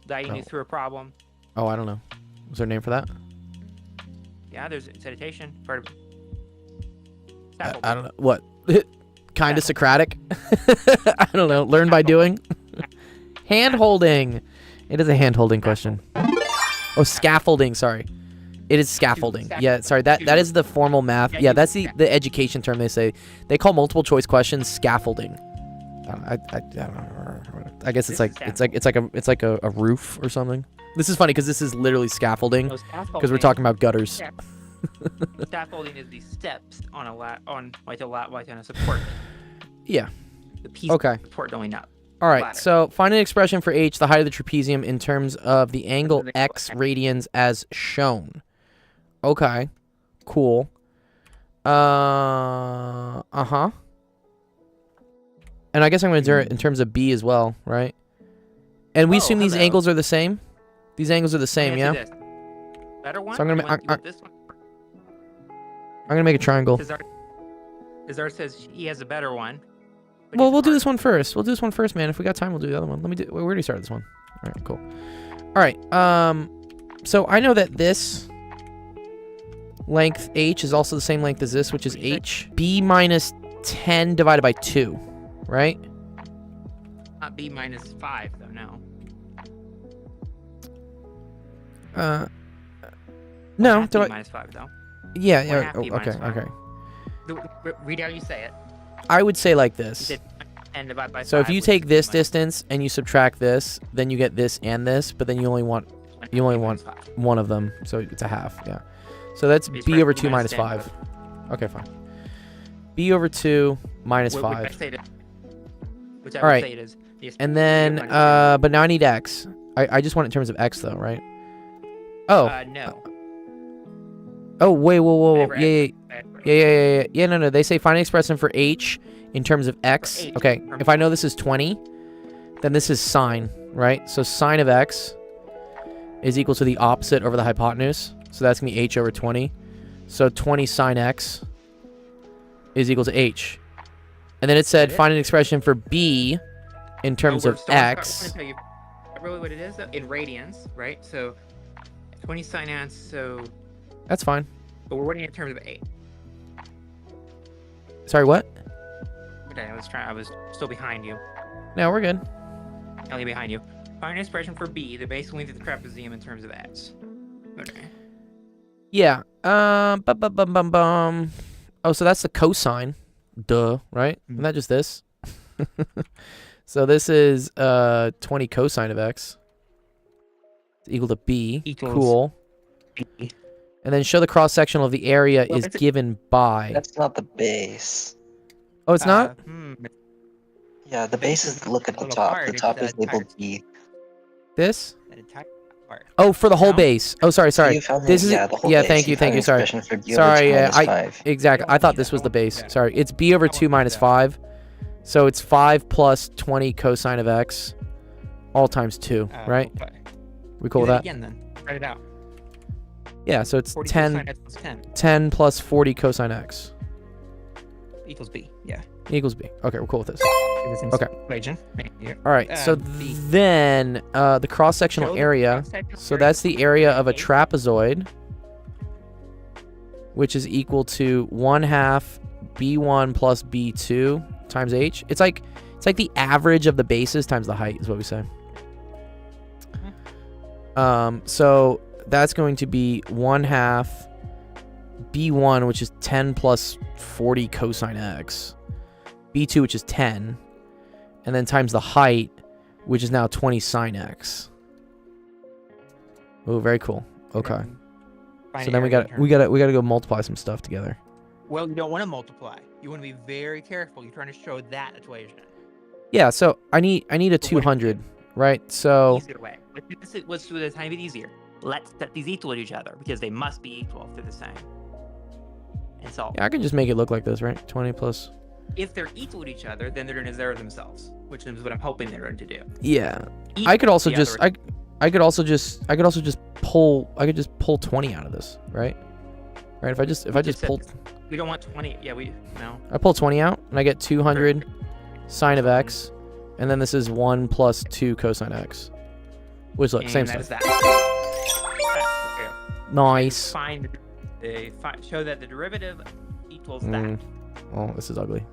guiding you Oh. through a problem. Oh, I don't know. Was there a name for that? Yeah, there's citation. Part of. I don't know. What? Kind of Socratic? I don't know. Learn by doing? Hand holding. It is a hand holding question. Oh, scaffolding. Sorry. It is scaffolding. Yeah, sorry. That is the formal math. Yeah, that's the education term they say. They call multiple choice questions scaffolding. I guess it's like a roof or something. This is funny because this is literally scaffolding because we're talking about gutters. Yeah. Scaffolding is the steps on a support. Yeah. The piece Okay. of support going up. All right. Ladder. So find an expression for h, the height of the trapezium, in terms of the angle the x angle radians as shown. Okay. Cool. And I guess I'm going to do it in terms of b as well, right? And we assume these hello. angles are the same? These angles are the same, yeah? Better one. So I'm gonna or you want to do this one? I'm going to make a triangle. Azar says he has a better one. but Well, he's we'll do hard. this one first. We'll do this one first, man. If we got time, we'll do the other one. We already started this one. All right, cool. All right. So I know that this length h is also the same length as this, which is h. b minus 10 divided by 2, right? Not b minus 5 though. No. No. Not Do b I? minus 5 though. Yeah. One Yeah. half Oh, b okay. minus 5. Okay. Read how you say it. I would say like You this. said 10 divided by 5. So if you which take is this b minus distance and you subtract this, then you get this and this, but then you only want 1, you only b want minus 5. one of them, so it's a half. Yeah. So that's It's b right, over b 2 minus 10, 5. Okay, fine. b over 2 minus What would I 5. say to which I All would right. say it is. Yes, And then, but now I need x. I just want it in terms of x, though, right? Oh. no. Oh, wait, whoa. Whenever Yeah. Yeah, no. They say find an expression for h in terms of x. For h Okay, in terms if I know this is 20, then this is sine, right? So sine of x is equal to the opposite over the hypotenuse. So that's going to be h over 20. So 20 sine x is equal to h. And then it said find an expression for b in terms of x. I want to tell you really what it is though, in radians, right? So 20 sine x, so... That's fine. But we're working in terms of 8. Sorry, what? Okay, I was still behind you. No, we're good. Only behind you. Find an expression for b, the base length of the trapezium in terms of x. Okay. Yeah. Oh, so that's the cosine. Duh, right? Isn't that just this? So this is 20 cosine of x. It's equal to b. Equals Cool. B. And then show the cross-sectional of the area Well, is that's a- given by... That's not the base. Oh, it's not? Yeah, the base is look at the Little top. part, The it's top the is labeled entire- B. This? That entire part. Oh, for the whole No? base. Oh, sorry. You found This it- is... yeah, the whole yeah, base. thank you, found an sorry. expression for B Sorry, over 2 yeah, minus 5. Exactly. I thought this was the base. Sorry. It's b over 2 minus 5. So it's 5 plus 20 cosine of x, all times 2, right? Okay. We cool with Do that? again then. Write it out. Yeah, so it's 40 10, cosine x plus 10 10 plus 40 cosine x equals b. Yeah. equals b. Okay, we're cool with this. Okay. Equation. Right here. All right, so B. then the cross-sectional Show the area, cross-sectional so area that's the area of a of a trapezoid, which is equal to 1/2 b1 plus b2 times h. It's like the average of the bases times the height is what we say. So that's going to be 1/2 b1, which is 10 plus 40 cosine x, b2, which is 10, and then times the height, which is now 20 sine x. Oh, very cool. Okay. Find So then we area got in terms- to go multiply some stuff together. Well, you don't want to multiply. You want to be very careful. You're trying to show that equation. Yeah, so I need a 200, right? So Easier way. Let's do it a tiny bit easier. Let's set these equal to each other because they must be equal if they're the same. And so, yeah, I can just make it look like this, right? 20 plus. if they're equal to each other, then they're going to zero themselves, which is what I'm hoping they're going to do. Yeah. Equal I could also the just other- I could also just pull 20 out of this, right? Right? If I just said pull this. We don't want 20. Yeah, no. I pull 20 out and I get 200 sine of x, and then this is 1 plus 2 cosine x. Which look, And same that stuff. is that. That's okay. Nice. Show that the derivative equals Mm. that. Oh, this is ugly.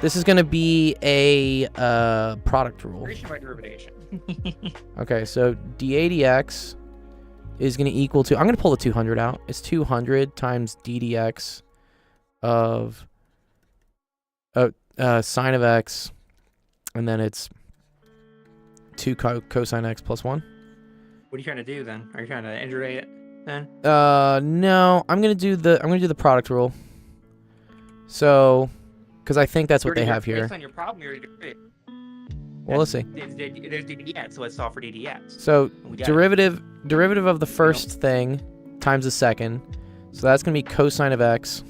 This is gonna be a product rule. Operation by derivation. Okay, so dA dx is going to equal to... I'm going to pull the 200 out. It's 200 times d dx of sine of x, and then it's 2 cosine x plus 1. What are you trying to do then? Are you trying to integrate it then? No, I'm going to do the product rule. So, because I think that's what they have here. Based on your problem, you already did it. Well, let's see. There's ddx, so let's solve for ddx. So, We got it. derivative of the first thing times the second. So that's going to be cosine of x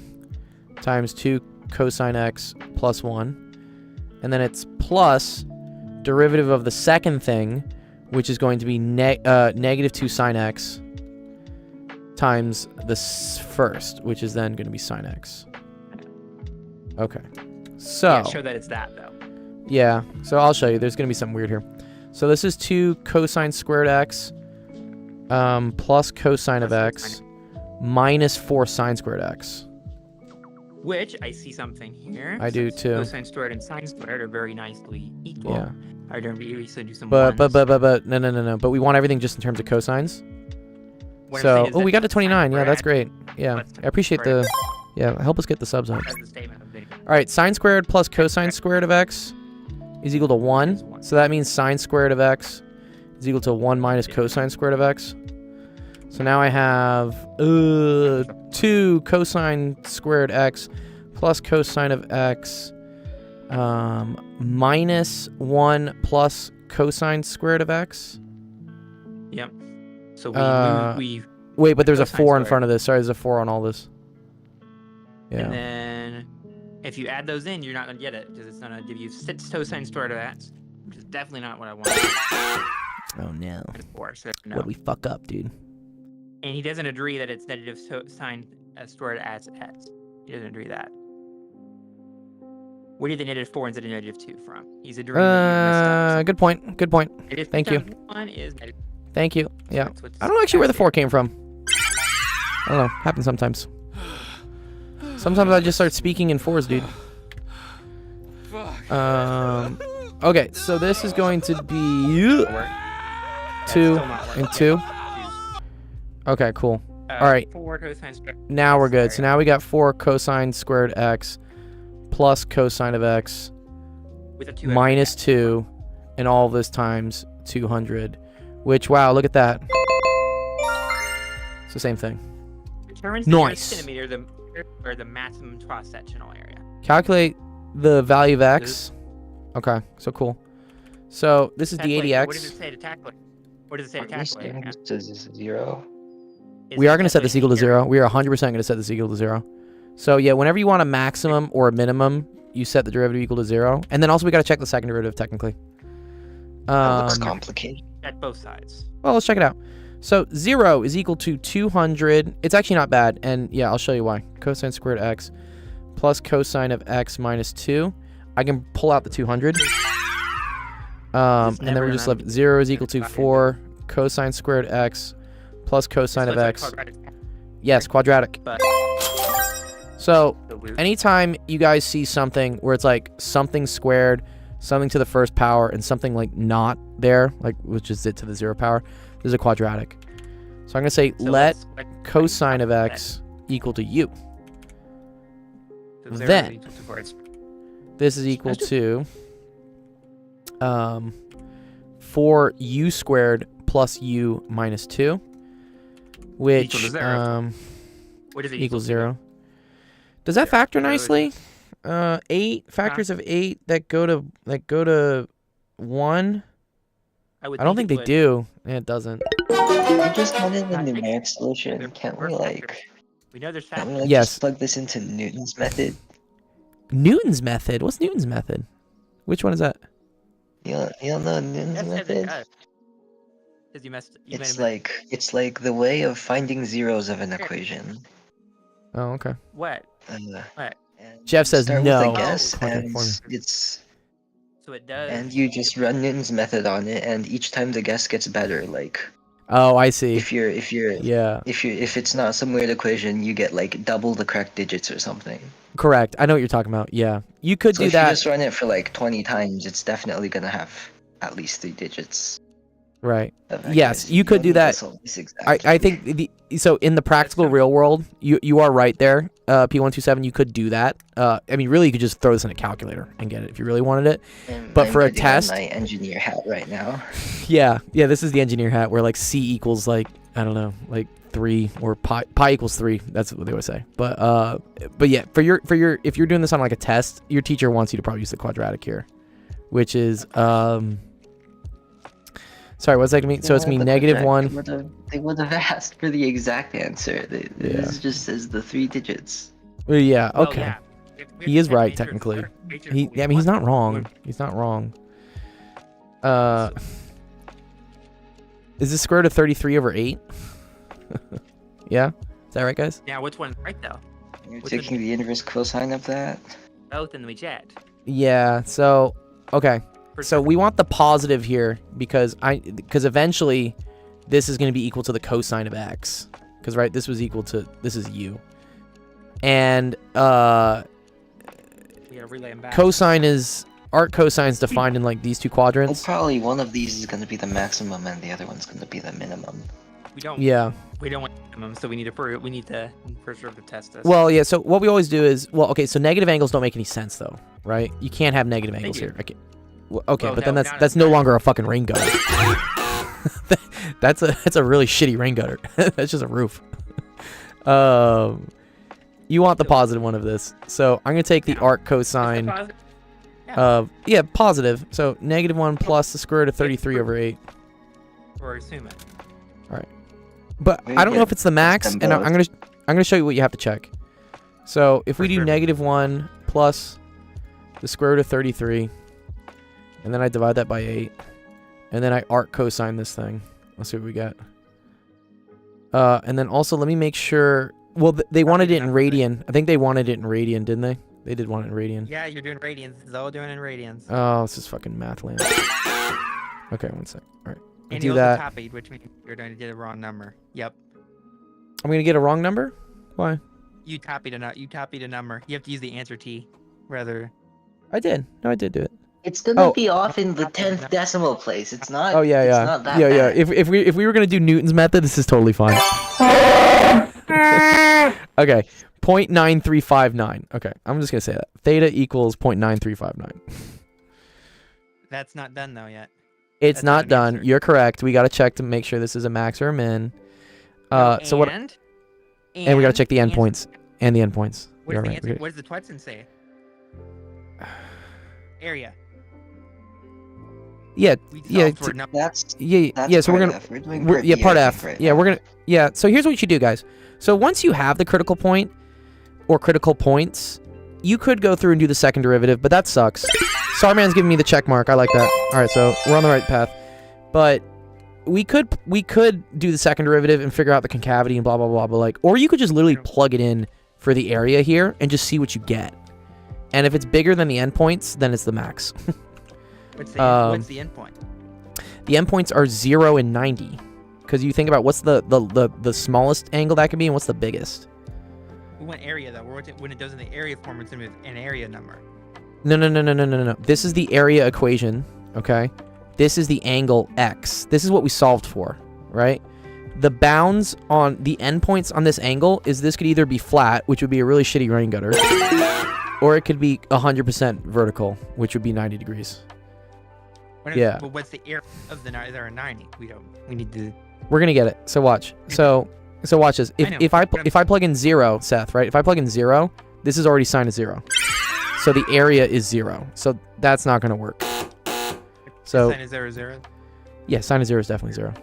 times 2 cosine x plus 1. And then it's plus derivative of the second thing, which is going to be negative 2 sine x times the first, which is then going to be sine x. Okay. So... Yeah, show that it's that, though. Yeah, so I'll show you. There's going to be something weird here. So this is 2 cosine squared x plus cosine of x minus 4 sine squared x. Which, I see something here. I do too. Cosine squared and sine squared are very nicely equal. Yeah. I don't really do some But ones. no. But we want everything just in terms of cosines. What I'm So, saying is oh, we that got to 29. Yeah, that's great. Yeah, Let's- I appreciate the... Yeah, help us get the subs up. That's the statement of the... All right, sine squared plus cosine squared of x is equal to 1. So that means sine squared of x is equal to 1 minus cosine squared of x. So now I have 2 cosine squared x plus cosine of x minus 1 plus cosine squared of x. Yep. So we Wait, but there's a cosine 4 in squared. front of this. Sorry, there's a 4 on all this. Yeah. And then if you add those in, you're not gonna get it because it's gonna give you 6 cosine squared of x, which is definitely not what I want. Oh no. Of course, no. What'd we fuck up, dude? And he doesn't agree that it's negative sine squared as x. He doesn't agree that. Where did the negative 4 instead of negative 2 from? He's agreeing that you messed up. Good point. Good point. Negative Thank you. 1 is negative. Thank you. Yeah. That's what's I don't know actually where the 4 happening. came from. I don't know. Happens sometimes. Sometimes I just start speaking in 4s, dude. Okay, so this is going to be 2 and 2. Okay, cool. All right. 4 cosine squared. Now we're good. So now we got 4 cosine squared x plus cosine of x With a 2 minus 2, and all this times 200. Which, wow, look at that. It's the same thing. Determines Nice. the centimeter or the maximum cross-sectional area. Calculate the value of x. Okay, so cool. So this is the Calculate. What does 80x. it say to calculate? What does it say to Are we calculate? saying this is 0? We are going to set this equal to 0. We are 100% going to set this equal to 0. So yeah, whenever you want a maximum or a minimum, you set the derivative equal to 0. And then also we got to check the second derivative technically. That looks complicated. At both sides. Well, let's check it out. So 0 is equal to 200. It's actually not bad. And yeah, I'll show you why. Cosine squared x plus cosine of x minus 2. I can pull out the 200. And then never we just enough. left 0 is equal to 4 cosine squared x plus cosine of x. Yes, quadratic. But So the root. anytime you guys see something where it's like something squared, something to the first power, and something like not there, like which is it to the 0 power, there's a quadratic. So I'm going to say So let it's like cosine of x equal to u. so 0 then- equals to 4. It's This is equal to 4u squared plus u minus 2, which Equal to 0. What is it equals equal to? 0. Does that factor Zero is- nicely? 8 factors of 8 that go to 1. I don't think it they would. do. Yeah, it doesn't. We just wanted the I think numeric solution. they're Can't we both like? factors. We know there's Can't we factors. like Yes. just plug this into Newton's method? Newton's method. What's Newton's method? Which one is that? You don't know Newton's Yes, method? Because you messed. You made It's a like the way of finding zeros of an equation. Oh, okay. what? And Jeff you says start no. With a guess, Okay, and for me. it's So it does. and you just run Newton's method on it, and each time the guess gets better. Like Oh, I see. if Yeah, if it's not some weird equation, you get like double the correct digits or something. correct. I know what you're talking about. Yeah, you could So do if you that. just run it for like 20 times, it's definitely gonna have at least 3 digits. Right. of Yes, accuracy. you could don't do need that. this always I exactly. think so in the practical real world, you are right there. P127, you could do that. I mean, really, you could just throw this in a calculator and get it if you really wanted it. And but I'm for a putting on test- my engineer hat right now. Yeah, this is the engineer hat where like c equals like I don't know, like 3 or pi equals 3. That's what they would say. But yeah, for your if you're doing this on like a test, your teacher wants you to probably use the quadratic here, which is sorry, what's that gonna mean? So it's Yeah, me but negative the 1. They would have asked for the exact answer. This just says the 3 digits. Yeah, Well, okay. yeah. He is right technically. I mean, he's not wrong. He's not wrong. Is this square root of 33 over 8? Yeah? Is that right, guys? Now, which one's right though? You're What's the- taking the inverse cosine of that. Both, and we checked. Yeah, so, okay. For So sure. we want the positive here because eventually this is going to be equal to the cosine of x. Because, right, this was equal to, this is u. And We gotta relay them back. cosine is, arc cosine is defined in like these two Well, quadrants. probably one of these is going to be the maximum and the other one's going to be the minimum. We don't. Yeah. We don't want minimum, so we need to. We need to first sort of test this. Well, yeah, so what we always do is, well, okay, so negative angles don't make any sense, though, right? You can't have negative angles do. here. Okay, okay, Well, but then no, that's no not- longer a fucking rain gutter. that's a really shitty rain gutter. That's just a roof. You want the positive one of this. So I'm going to take the arc cosine. Yeah, positive. So -1 plus the square root of 33 over 8. Or assume it. But We I don't know get if it's the max, them and I'm both. gonna show you what you have to check. So if we For do sure. -1 plus the square root of 33, and then I divide that by 8, and then I arc cosine this thing. Let's see what we get. And then also let me make sure. Well, they wanted it in radian. I think they wanted it in radian, didn't they? They did want it in radian. Yeah, you're doing radians. This is all doing in radians. Oh, this is fucking math land. Okay, one sec. All right. And do you that. also copied, which means you're going to get a wrong number. Yep. I'm gonna get a wrong number. Why? You copied a number. You have to use the answer T rather. I did. No, I did do it. It's gonna Oh. be off in the 10th decimal place. It's not. Oh yeah, it's yeah, not that yeah, yeah. bad. If we were gonna do Newton's method, this is totally fine. Okay, 0.9359. Okay, I'm just gonna say that theta equals 0.9359. That's not done though yet. It's That's not not an done. answer. You're correct. We gotta check to make sure this is a max or a min. So what? And we gotta check the endpoints and the endpoints. What You're does the right. answer? What does the Twetson say? Area. Yeah, We yeah, solved for a number. That's yeah. So we're part gonna. F. We're doing We're, part yeah, B, part I F. think, right Yeah, now. we're gonna. Yeah. So here's what you should do, guys. So once you have the critical point or critical points, you could go through and do the second derivative, but that sucks. Starman's giving me the check mark. I like that. All right, so we're on the right path. But we could do the second derivative and figure out the concavity and blah blah blah. But like, or you could just literally plug it in for the area here and just see what you get. And if it's bigger than the endpoints, then it's the max. What's the endpoint? The endpoints are 0 and 90. Because you think about what's the smallest angle that could be and what's the biggest. We want area though. When it does in the area form, it's gonna be an area number. No. This is the area equation, okay? This is the angle x. This is what we solved for, right? The bounds on the endpoints on this angle is this could either be flat, which would be a really shitty rain gutter, or it could be 100% vertical, which would be 90 degrees. Yeah. But what's the area of the 90? There are 90. We need to. We're gonna get it. So watch. So watch this. I know, If I plug in 0, Seth, right? If I plug in 0, this is already sine of 0. So the area is 0. So that's not gonna work. So Sine is 0, 0. yeah, sine of 0 is definitely 0.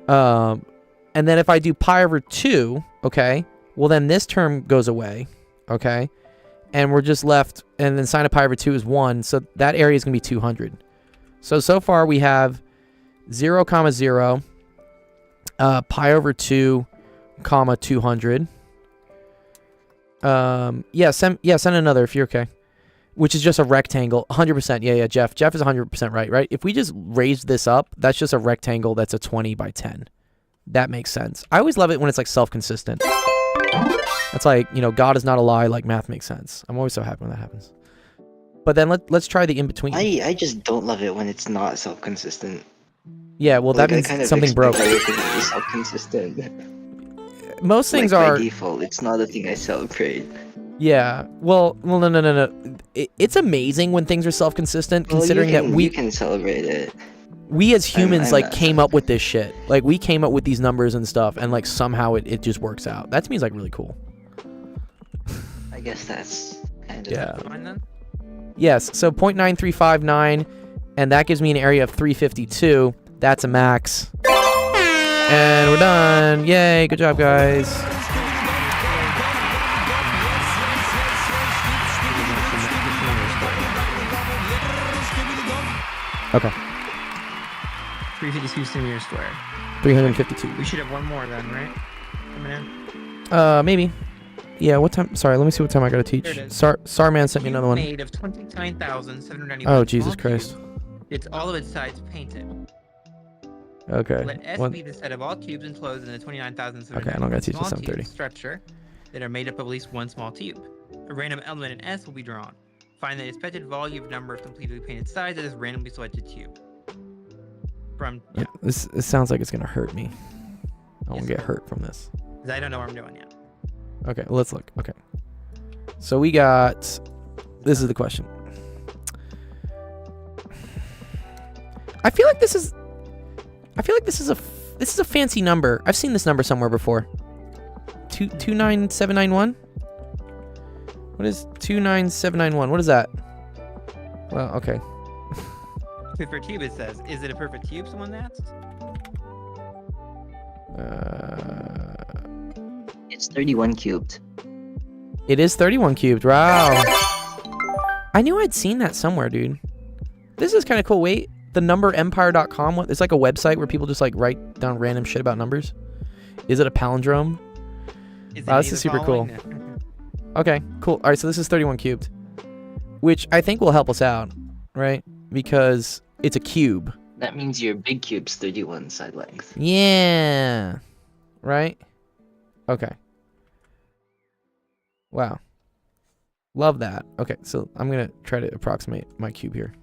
And then if I do pi over 2, okay, well then this term goes away, okay, and we're just left, and then sine of pi over 2 is 1, so that area is gonna be 200. So far we have 0, 0, pi over 2, 200. Send another if you're okay. Which is just a rectangle. 100%. Yeah, Jeff. Jeff is 100% right? If we just raise this up, that's just a rectangle that's a 20 by 10. That makes sense. I always love it when it's like self-consistent. That's like, God is not a lie, like math makes sense. I'm always so happy when that happens. But then let's try the in-between. I just don't love it when it's not self-consistent. Yeah, well, that means something broke. Everything to be self-consistent. Most things like, are... by default, it's not a thing I celebrate. Yeah. Well, no. It's amazing when things are self-consistent, considering that you can celebrate it. We as humans I'm not came up with this shit. Like we came up with these numbers and stuff, and like somehow it just works out. That to me is like really cool. I guess that's kind of Yeah. Fine then. Yes. So 0.9359, and that gives me an area of 352. That's a max. And we're done. Yay! Good job, guys. Okay. 352 centimeters squared. 352. We should have one more then, right? Coming in. Maybe. Yeah, what time? Sorry, let me see what time I gotta teach. There it is. Sarman sent me another one. Made of 29,791. Oh, Jesus small Christ. cubes. It's all of its sides painted. Okay. Let S One- be the set of all cubes enclosed in the 29,791 Okay, I don't gotta teach this small 7:30. tube structure that are made up of at least one small tube. A random element in S will be drawn. Find the expected volume of number of completely painted sides of this randomly selected tube. From Yeah, this sounds like it's gonna hurt me. I won't Yes, get it hurt from this. 'cause I don't know what I'm doing yet. Okay, let's look. Okay. So we got... This is the question. I feel like this is a fancy number. I've seen this number somewhere before. 29791? What is 29791? What is that? Well, okay. Perfect cube, it says. Is it a perfect cube, someone asks? It's 31 cubed. It is 31 cubed. Wow. I knew I'd seen that somewhere, dude. This is kind of cool. Wait, the numberempire.com. It's like a website where people just like write down random shit about numbers. Is it a palindrome? Wow, this is super cool. Okay, cool. All right, so this is 31 cubed, which I think will help us out, right? Because it's a cube. That means your big cube's 31 side length. Yeah. Right? Okay. Wow. Love that. Okay, so I'm going to try to approximate my cube here.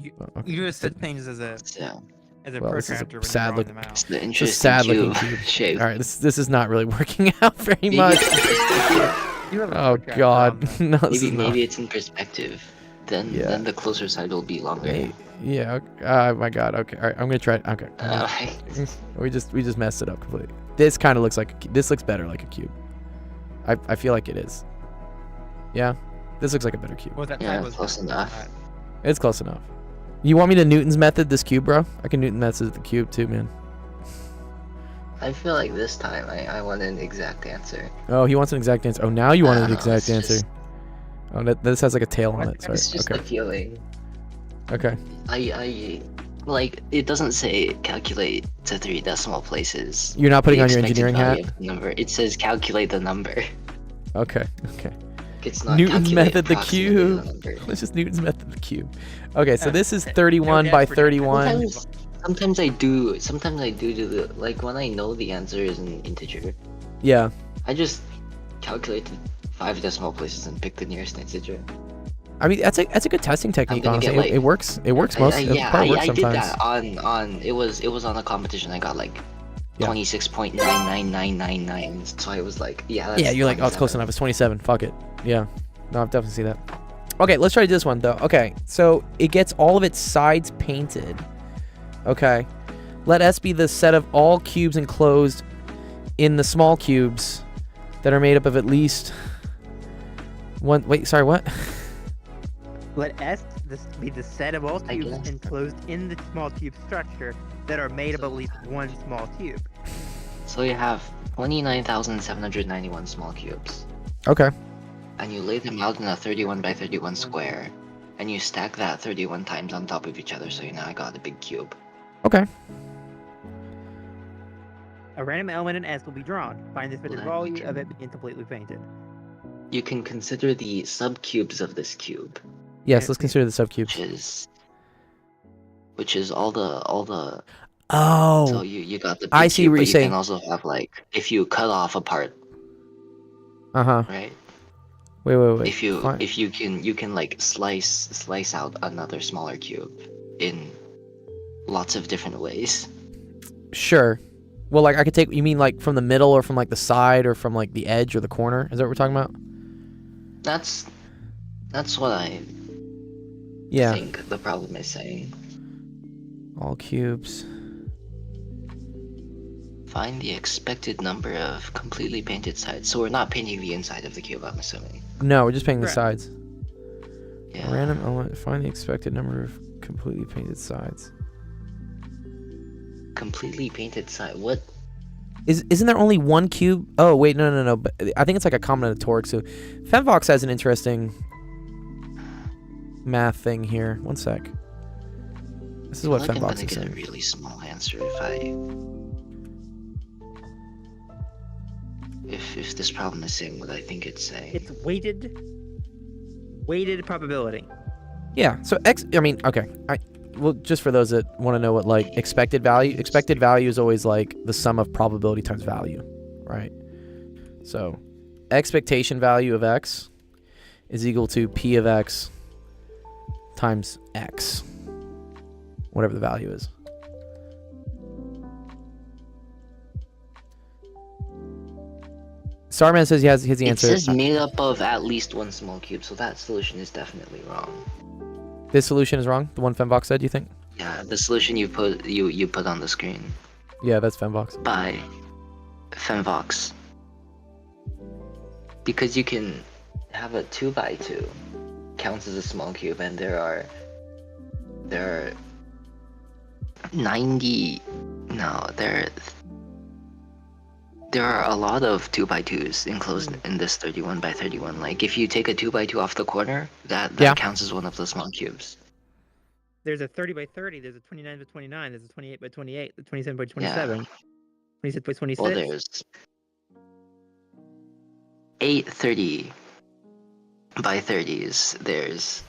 You do such things as a So, Well, this is a protractor when sad you're look- drawing them out. it's the It's a interesting sad looking cube cube. shape. All right, this is not really working out very Maybe much. You have a Oh protractor on god. them. No, this Maybe is not. maybe it's in perspective. Then Yeah. then the closer side will be longer. Hey, yeah. Okay. Oh my god. Okay. All right. I'm gonna try it. Okay. We just messed it up completely. This kind of looks like this looks better like a cube. I feel like it is. Yeah. This looks like a better cube. Well, that Yeah, side was close not- enough. It's close enough. You want me to Newton's method this cube, bro? I can Newton method the cube too, man. I feel like this time I want an exact answer. Oh, he wants an exact answer. Oh, now you want an No, exact it's answer. just- Oh, this has like a tail on it. Sorry. It's just Okay. a feeling. Okay. I like it doesn't say calculate to 3 decimal places. You're not putting the on your expected engineering value hat. of the number. It says calculate the number. Okay. Okay. It's not Newton's calculate method the approximately cube. number. Let's just Newton's method the cube. Okay, so Yeah. this is No 31 doubt by for 31. Sometimes I do the like when I know the answer is an integer, Yeah. I just calculate the 5 decimal places and pick the nearest integer. I mean, that's a good testing technique. gonna Honestly, get, like- it works. It works most. It probably works I did sometimes. that on it was on a competition. I got like Yeah. 26.99999. So I was like, yeah. That's Yeah, you're like, oh, it's close 27. enough. It's 27. Fuck it. Yeah. No, I've definitely seen that. Okay, let's try this one though. Okay, so it gets all of its sides painted. Okay. Let S be the set of all cubes enclosed in the small cubes that are made up of at least one. Wait, sorry, what? Let S be the set of all I cubes guess. enclosed in the small cube structure that are made of at least one small cube. So you have 29,791 small cubes, Okay. and you lay them out in a 31 by 31 square, and you stack that 31 times on top of each other. So you now got a big cube. Okay. A random element in S will be drawn. Find the fitted Let value me of it being completely painted. You can consider the subcubes of this cube, Yes, let's consider the subcubes. which is all the So Oh. you got the big I see cube, what but you're you saying. can also have like if you cut off a part, Uh-huh. right? Wait. If you Fine. you can like slice out another smaller cube in lots of different ways. Sure. Well, like I could take. You mean like from the middle, or from like the side, or from like the edge, or the corner? Is that what we're talking about? That's what I Yeah. think the problem is saying. All cubes. Find the expected number of completely painted sides. So we're not painting the inside of the cube, I'm assuming. No, we're just painting the Correct. sides. Yeah. Random element. Find the expected number of completely painted sides. Completely painted side. What? Isn't there only one cube? Oh wait, no. But I think it's like a combinatoric. So, Femvox has an interesting math thing here. One sec. This is what I feel like I'm Femvox gonna is get a saying. really small answer if this problem is saying what I think it's saying. It's weighted probability. Yeah. So I mean, okay. Well, just for those that want to know what like expected value is always like the sum of probability times value, right? So, expectation value of x is equal to p of x times x, whatever the value is. Starman says he has the It answer. says made up of at least one small cube, so that solution is definitely wrong. This solution is wrong. The one Femvox said. You think? Yeah, the solution you put on the screen Yeah, that's Femvox. by Femvox. Because you can have a 2 by 2 counts as a small cube, and there are 90. No, there are a lot of 2x2s enclosed in this 31 by 31. Like if you take a 2x2 off the corner, that Yeah. counts as one of the small cubes. There's a 30 by 30. There's a 29 by 29. There's a 28 by 28. The 27 by 27. 26 by 26. Well, there's 8 30 by 30s. There's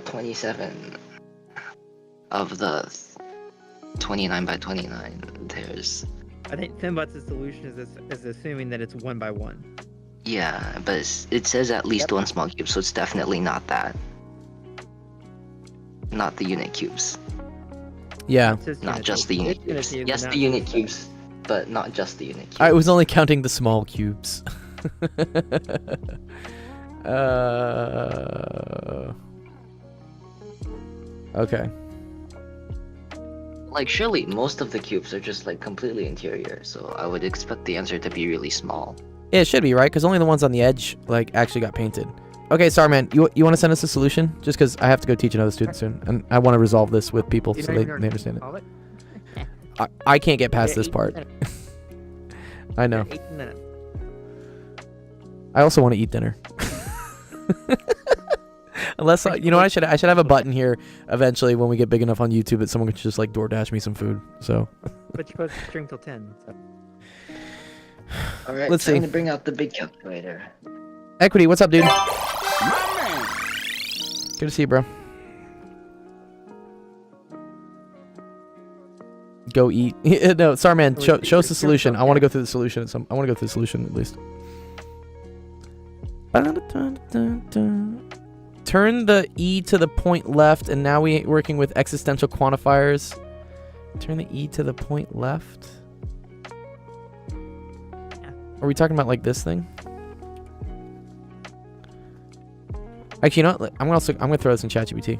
27 of the 29 by 29. There's I think Thimbot's solution is assuming that it's 1 by 1. yeah, but it says at least one small cube, so it's definitely not that. Not the unit cubes. Yeah. It's just Not unit just the cubes. unit It's unit cubes. cubes, Yes, not the unit unit cubes, but not just the unit cubes. I was only counting the small cubes. Okay. Like, surely most of the cubes are just like completely interior, so I would expect the answer to be really small. Yeah, it should be, right? Because only the ones on the edge like actually got painted. Okay, Starman, you want to send us a solution? Just because I have to go teach another student soon, and I want to resolve this with people You so don't they even understand it. solve it? I can't get past You're this 18 part. minutes. I know. You're 18 minutes. I also want to eat dinner. Unless you know what, I should have a button here eventually when we get big enough on YouTube that someone could just like DoorDash me some food. So But you're supposed to stream till 10. So. All right, Let's time see. to bring out the big calculator. Equity, what's up, dude? My man. Good to see you, bro. Go eat. No, Starman, show us the solution. I want to go through the solution. I want to go through the solution at least. Turn the E to the point left, and now we're working with existential quantifiers. Turn the E to the point left. Are we talking about like this thing? Actually, you know what? I'm gonna throw this in ChatGPT.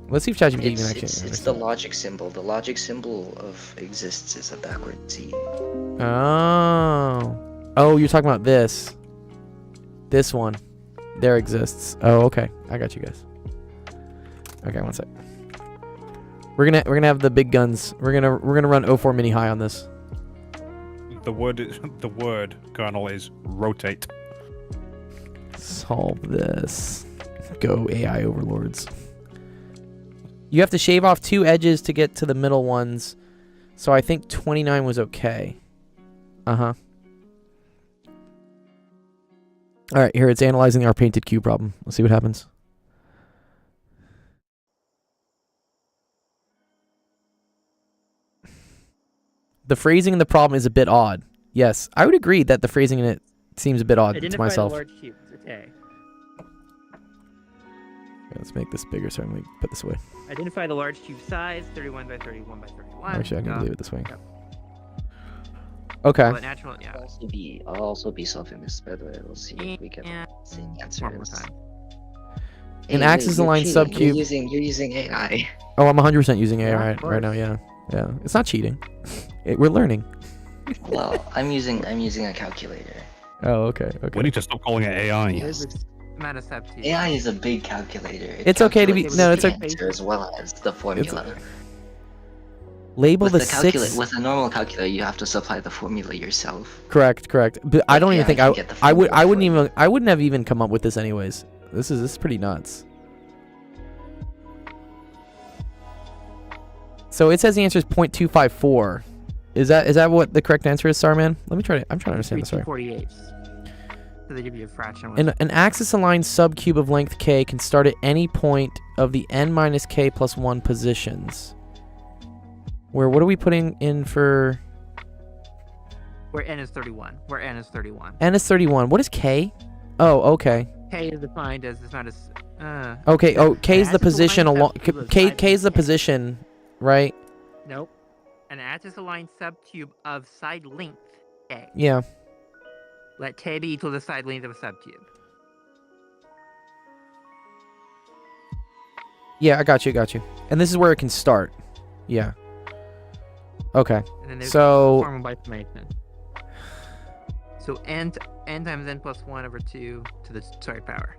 Let's see if ChatGPT can actually. It's the logic symbol. The logic symbol of exists is a backward C. Oh, you're talking about this. This one. There exists. Oh, okay. I got you guys. Okay, one sec. We're gonna have the big guns. We're gonna run 04 mini high on this. The word kernel is rotate. Solve this. Go AI overlords. You have to shave off 2 edges to get to the middle ones. So I think 29 was okay. Uh-huh. Alright, here it's analyzing our painted cube problem. Let's see what happens. The phrasing in the problem is a bit odd. Yes, I would agree that the phrasing in it seems a bit odd to myself. Identify the large cubes. Okay. Let's make this bigger so I'm going to put this away. Identify the large cube size, 31 by 31 by 31. Actually, I'm going to leave it this way. Yep. Okay. Well, natural, yeah. I'll also be solving this, by the way. We'll see if we get Yeah. the same answers. One more time. An axis-aligned you're subcube. You're using AI. Oh, I'm 100% using AI of right now, course. yeah. Yeah, it's not cheating. We're learning. Well, I'm using a calculator. Oh, okay, We okay. need to stop calling it AI. There's this amount of substitutes. AI is a big calculator. It It's okay to be- calculates no, the it's okay. answer as well as the formula. Label With the the 6. with a normal calculator, you have to supply the formula yourself. Correct. But I don't even Yeah, think I can get the I formula wouldn't for you. even I wouldn't have even come up with this anyways. This is pretty nuts. So it says the answer is 0.254. Is that what the correct answer is, Starman? I'm trying to understand this. Sorry. 3/248. So they give you a fraction. An axis-aligned subcube of length k can start at any point of the n minus k plus 1 positions. What are we putting in for? Where n is 31. Where n is 31. N is 31. What is k? Oh, okay. K is defined as it's not as. Okay. Oh, k is An the position axis-aligned along. subcube of K side is the length k. position, right? Nope. An axis-aligned subcube of side length k. Yeah. Let k be equal to the side length of a subcube. Yeah, I got you. And this is where it can start. Yeah. Okay. And then there's So formal by summation. So n times n plus 1 over 2 to the squared power.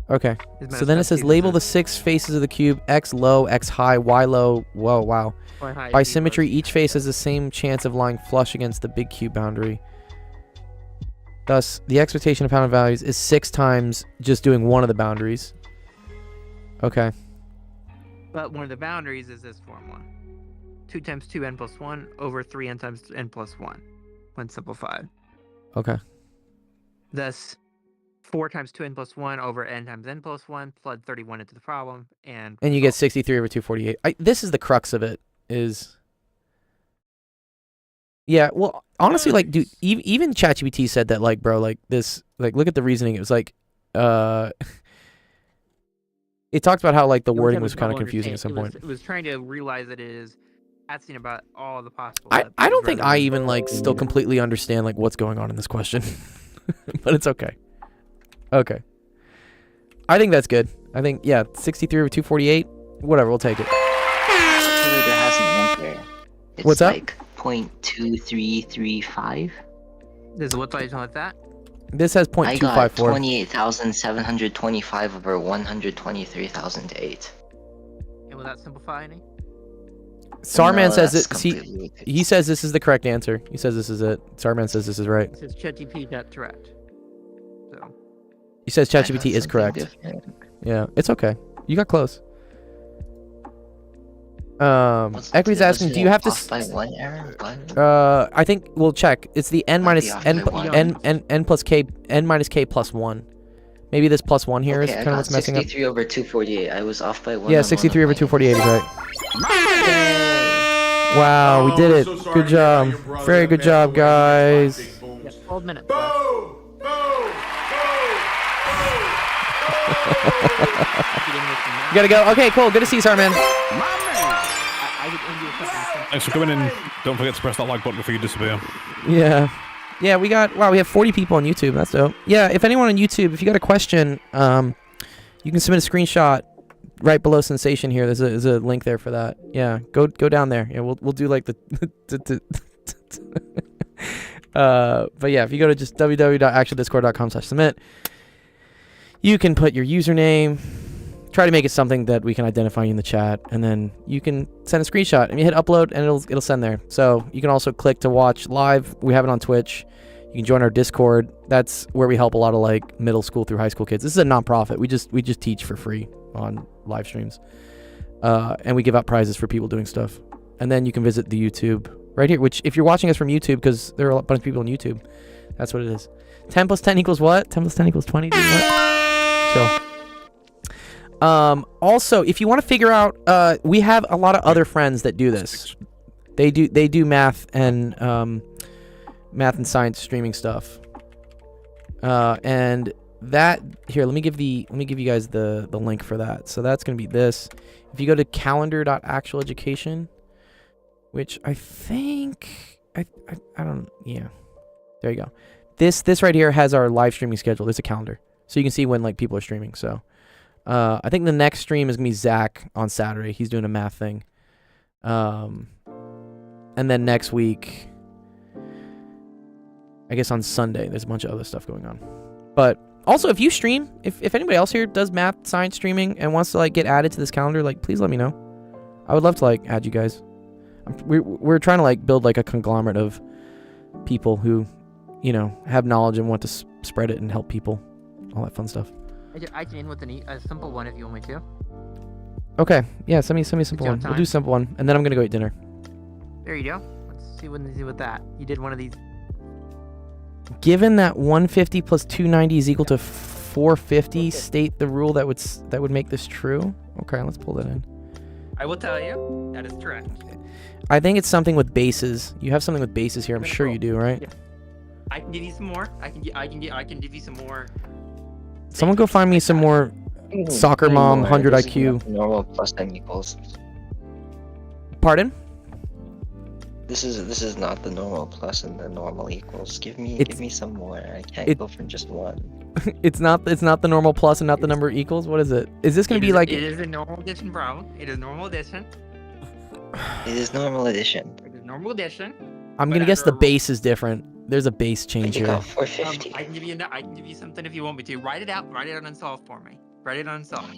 Okay. Is So then it messed says up too, label the because 6 faces of the cube: X low, X high, Y low. Whoa, wow. Y high, By Z symmetry, low. each face has the same chance of lying flush against the big cube boundary. Thus, the expectation of pound values is 6 times just doing one of the boundaries. Okay. But one of the boundaries is this formula: 2 times 2n plus 1 over 3n times n plus 1, when simplified. Okay. Thus, 4 times 2n plus 1 over n times n plus 1, plug 31 into the problem, and And you get result. 63 over 248. This is the crux of it. Yeah, well, honestly, like, dude, even ChatGPT said that, like, bro, like, this, like, look at the reasoning. It was like, it talked about how, like, the It wording having was kind of trouble confusing at some understanding- point. It was trying to realize that it is asking about all the possible. I don't think I versions. even, like, still completely understand, like, what's going on in this question. But it's okay. Okay. I think that's good. I think, yeah, 63 over 248, whatever, we'll take it. Actually, there has an answer. It's What's that? like 0.2335. This is what's like that. This has I got 0.254. 28,725 over 123,008. And will that simplify any? Sarman No, says that's it. completely He says this is the correct answer. He says this is it. Sarman says this is right. It says ChatGPT not correct. So He says I got ChatGPT is something correct. different. Yeah, it's okay. You got close. What's- Equity's was asking, it do you have to? off by 1 error? What? I think we'll check. It's the n Might minus be off n by one. n plus k n minus k plus 1. Maybe this plus 1 here is Okay, I kind of got what's messing up. 63 over 248. I was off by 1. Yeah, on 63 over one of mine. 248 is right. Wow, we did Oh, it. so sorry Good to hear about job. your brother Very that good passed job, away. guys. Big booms. yeah, 12 minutes Boom! left. You gotta go. Okay, cool. Good to see you, Sarman. I could end you with something simple. Thanks for coming in. Don't forget to press that like button before you disappear. Yeah. Yeah, we have 40 people on YouTube. That's dope. Yeah, if anyone on YouTube, if you got a question, you can submit a screenshot right below sensation here. There's a link there for that. Yeah, go down there. Yeah, we'll do like the but yeah, if you go to just www.actualdiscord.com/submit, you can put your username, try to make it something that we can identify you in the chat, and then you can send a screenshot and you hit upload and it'll send there. So you can also click to watch live. We have it on Twitch. You can join our Discord. That's where we help a lot of like middle school through high school kids. This is a non-profit. We just teach for free on live streams. And we give out prizes for people doing stuff. And then you can visit the YouTube right here, which if you're watching us from YouTube, because there are a bunch of people on YouTube, that's what it is. 10 plus 10 equals what? 10 plus 10 equals 20. Dude, what? Chill. Also, if you want to figure out, we have a lot of other friends that do this. They do math and science streaming stuff. And that here, let me give you guys the link for that. So that's gonna be this. If you go to calendar.actualeducation, which I think I don't, yeah, there you go. This right here has our live streaming schedule. There's a calendar, so you can see when like people are streaming. So I think the next stream is gonna be Zach on Saturday. He's doing a math thing. And then next week, I guess on Sunday, there's a bunch of other stuff going on. But also, if you stream, if anybody else here does math science streaming and wants to like get added to this calendar, like please let me know. I would love to like add you guys. We're trying to like build like a conglomerate of people who, you know, have knowledge and want to spread it and help people, all that fun stuff. I can end with a simple one if you want me to. Okay, yeah, send me a simple you one. have We'll do time? a simple one, and then I'm gonna go eat dinner. There you go. Let's see what they do with that. You did one of these. Given that 150 plus 290 is equal to 450, state the rule that would make this true. Okay, let's pull that in. I will tell you that is correct. I think it's something with bases. You have something with bases here. I'm sure you do, right? Yeah. I can give you some more. I can give you some more. Someone go find me some more soccer mom 100 This is IQ. not normal plus n equals. Pardon? This is not the normal plus and the normal equals. Give me some more. I can't go for just one. It's not the normal plus and not the number equals. What is it? Is this gonna be like? It is a normal addition, bro. It is normal addition. It is normal addition. It is normal addition. I'm gonna guess the base is different. There's a base change You here. got 450. I can give you something if you want me to. Write it out and solve for me. Write it down and solve.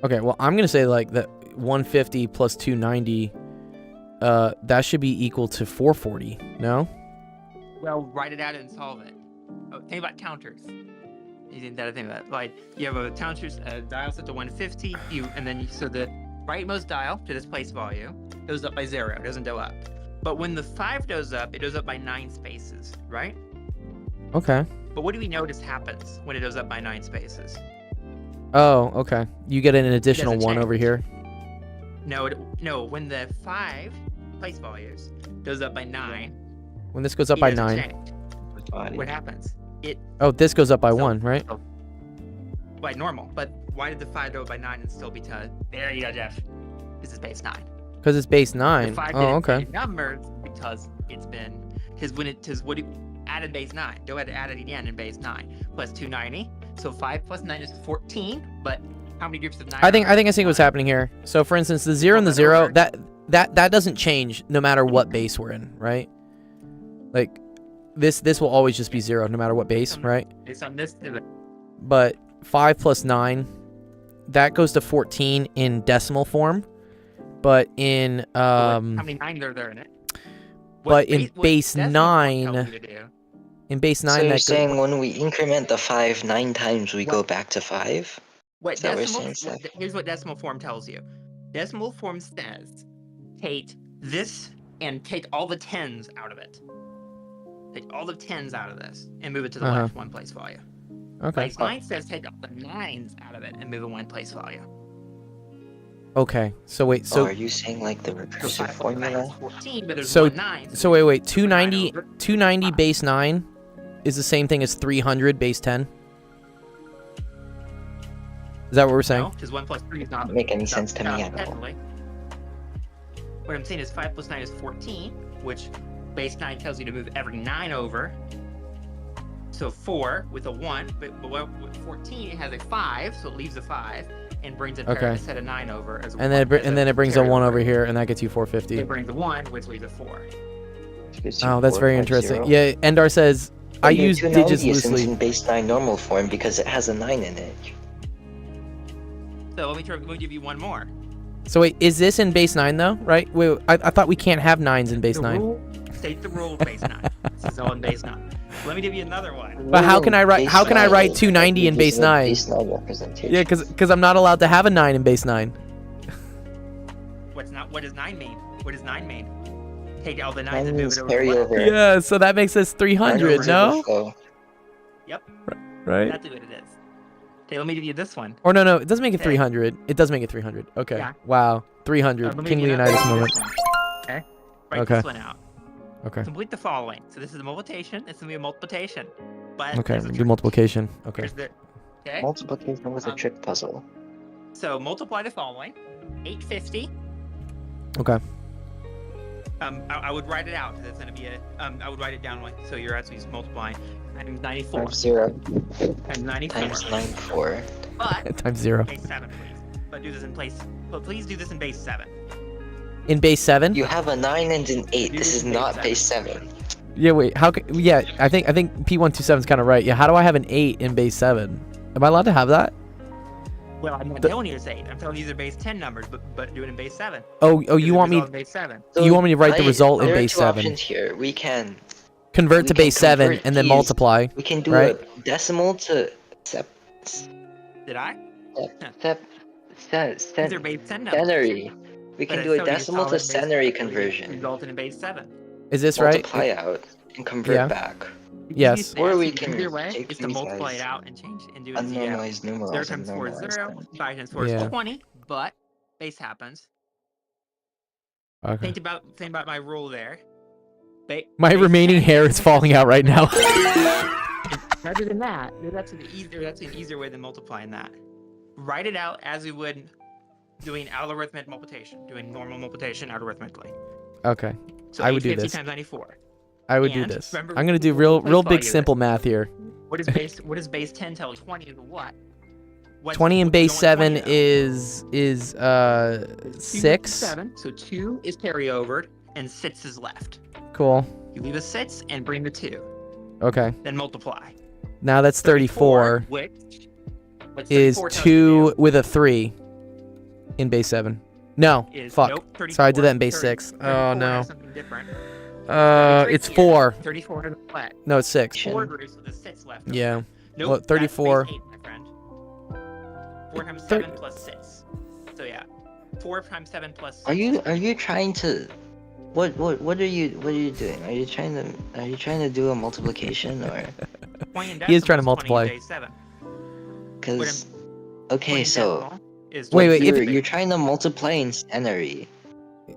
Okay, well, I'm gonna say like that 150 plus 290, that should be equal to 440. No? Well, write it out and solve it. Oh, think about counters. You think that? Think about it. Like you have a counters dial set to 150. So the rightmost dial to this place value goes up by 0. It doesn't go up. But when the 5 goes up, it goes up by 9 spaces, right? Okay. But what do we notice happens when it goes up by 9 spaces? Oh, okay. You get an additional doesn't 1 over change. here. No. When the 5 place values goes up by 9. When this goes up it by doesn't 9. change. What happens? Oh, this goes up by So- 1, right? By normal. But why did the 5 go by 9 and still be 10? There you go, Jeff. This is base 9. Because it's base The 9. 5 Oh, didn't okay. change numbers because it's been what it added base 9. Go ahead and add it again in base 9 plus 290. So 5 plus 9 is 14. But how many groups of 9? I think I see what's happening here. So for instance, the 0 and the 0, that doesn't change no matter what base we're in, right? Like this will always just be 0 no matter what base, right? Based on this. But 5 plus 9, that goes to 14 in decimal form. But in How many 9s are there in it? but in what base decimal form 9, tells you to do. in base 9 So you're that saying when we increment the 5 9 times, we go back to 5? What Is that what you're decimal? saying, Seth? Here's what decimal form tells you. Decimal form says, take this and take all the 10s out of it. Take all the 10s out of this and move it to the left 1 place value. Okay. Base 9 says take all the 9s out of it and move it 1 place value. Okay. So wait, So so are you saying like the So recursive 5 plus 9 is formula? 14, but there's So- 1 9. so wait, 290 over. 290 base 9 is the same thing as 300 base 10? Is that what we're saying? No, because 1 plus 3 is not. Doesn't make any not- sense to me not at all. technically. What I'm saying is 5 plus 9 is 14, which base 9 tells you to move every 9 over. So 4 with a 1, but with 14 it has a 5, so it leaves a 5 and brings a Okay. a set of 9 over as a And 1, then it brings a 1 carryover. over here, and that gets you 450. It brings a 1, which leaves a 4. Oh, that's very interesting. Yeah, Endar says I use digits isn't loosely. in base 9 normal form because it has a 9 in it. So let me give you one more. So wait, is this in base 9 though? Right? Wait, I thought we can't have 9s in base The 9. rule, state the rule of base 9. This is all in base 9. Let me give you another one. But how can I write- Base how can I 9 write is 290 in like base 9? Base 9 representation. Yeah, because I'm not allowed to have a 9 in base 9. What does 9 mean? What does 9 mean? Take all the 9s 9 and move means it over to the left. carryover. Yeah, so that makes us 300, no? Overflow. Right? That's what it is. Okay, let me give you this one. Or no, it doesn't make it Okay. 300. It does make it 300. Okay. Yeah. Wow. 300. Let me King give you Leonidas another moment. one. Okay. Write Okay. this one out. Okay. Complete the following. So this is a multiplication. It's gonna be a multiplication. But Okay, there's a do trick. multiplication. Okay. Here's the. Okay. Multiplication was a Um, trick puzzle. So multiply the following. 850. Okay. I would write it out because it's gonna be a. I would write it down like so. You're actually just multiplying times 94 Times 0 times 94. times 94. But Times 0. base 7, please. But do this in place. But please do this in base 7. In base 7? You have a 9 and an 8. You This did is base not 7. base 7. Yeah, wait. How can Yeah, I think P127 is kind of right. Yeah, how do I have an 8 in base 7? Am I allowed to have that? Well, I'm not telling you it's 8. I'm telling you these are base 10 numbers, but do it in base 7. Oh, Do you the want me result in base 7. You want me to write the result in there are base two 7? options here. We can Convert we to can base 7 convert and then these- multiply. we can do Right. a decimal to Did I? step These are base 10 numbers. centery. We But can I do a told you decimal solid to base 7, century so you conversion. Resulted in base 7. Is this right? Multiply out and convert Yeah. back. Yes. Or we The can easier way take is to these multiply as it out and change and do it as you go. Unnormalized 0 numerals and times 4 is normalize 0. them. 5 times 4 Yeah. is 20. But base happens. Okay. Think about my rule there. My base remaining 10 hair is falling out right now. Rather than that, that's an easier way than multiplying that. Write it out as we would doing algorithmic multiplication, doing normal multiplication algorithmically. Okay. So I would do 850 this. times 94. I would do And this. remember I'm going to do what real place big value simple is. math here. What does base 10 tell you? 20 is what? 20 in what's base going 7 20 though? is 6. 7. So 2 is carryover and 6 is left. Cool. You leave a 6 and bring the 2. Okay. Then multiply. Now that's 34. Which What's is 34 tell you to 2 do? with a 3 in base 7. No, Is- fuck. nope, 34, Sorry, I did that in base 30 6. 34 Oh, no. has something different. It's 4. 34 has a flat. No, it's 6. 4 groups with the 6 left. over. Yeah. Nope, Well, that's 34. base 8, my friend. 4 times Thir- 7 plus 6. So yeah. 4 times 7 plus 6. Are you trying to? What are you doing? Are you trying to do a multiplication or? Point in He is trying to decimal multiply. 20 base 7. Because Point okay, in so decimal is Wait, 20 if- you're trying to multiply in centenary.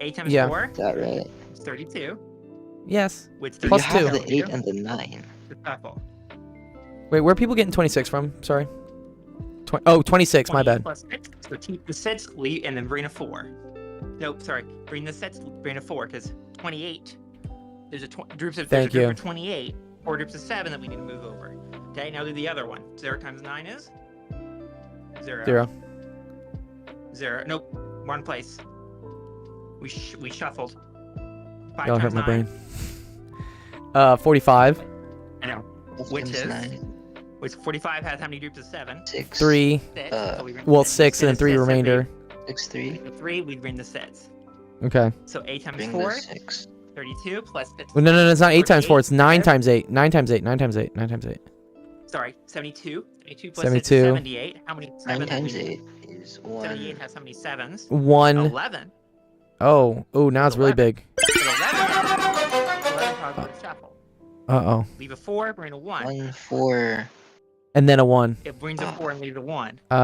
8 times Yeah. 4 Is that right? is 32. Yes. Which But Plus you have 2. the 8 and the 9. The purple. Wait, where are people getting 26 from? Sorry. 26. My 20 bad. Plus 6. So keep the 6, leave, and then bring a 4. Nope, sorry. Bring the 6, bring a 4, because 28. There's a groups of Thank group you. of 28. 4 groups of 7 that we need to move over. Okay, now do the other one. 0 times 9 is? 0. 0. 0. Nope. One place. We shuffled. 5 Y'all times hurt my 9. brain. 45. I know. Which is? Which 45 has how many groups of 7? 6. 3. 6. So we bring Well, the 6 and then 3 6, remainder. 6 3. 3, we bring the 6. Okay. So 8 times Bring 4, the 6. 32 plus 6. Well, no, it's not 8 times 4. It's 9 48. times 8. 9 times 8. 9 times 8. 9 times 8. Sorry, 72. 72 plus 6 72. is 78. How many 9 sevens? times 8 is 1. 78 has how many 7s? 1. 11. Oh, now it's really 11. big. So 11 causes a shuffle. Uh-oh. Leave a 4, bring a 1. 1 4. And then a 1. It brings a 4 and leaves a 1. Oh.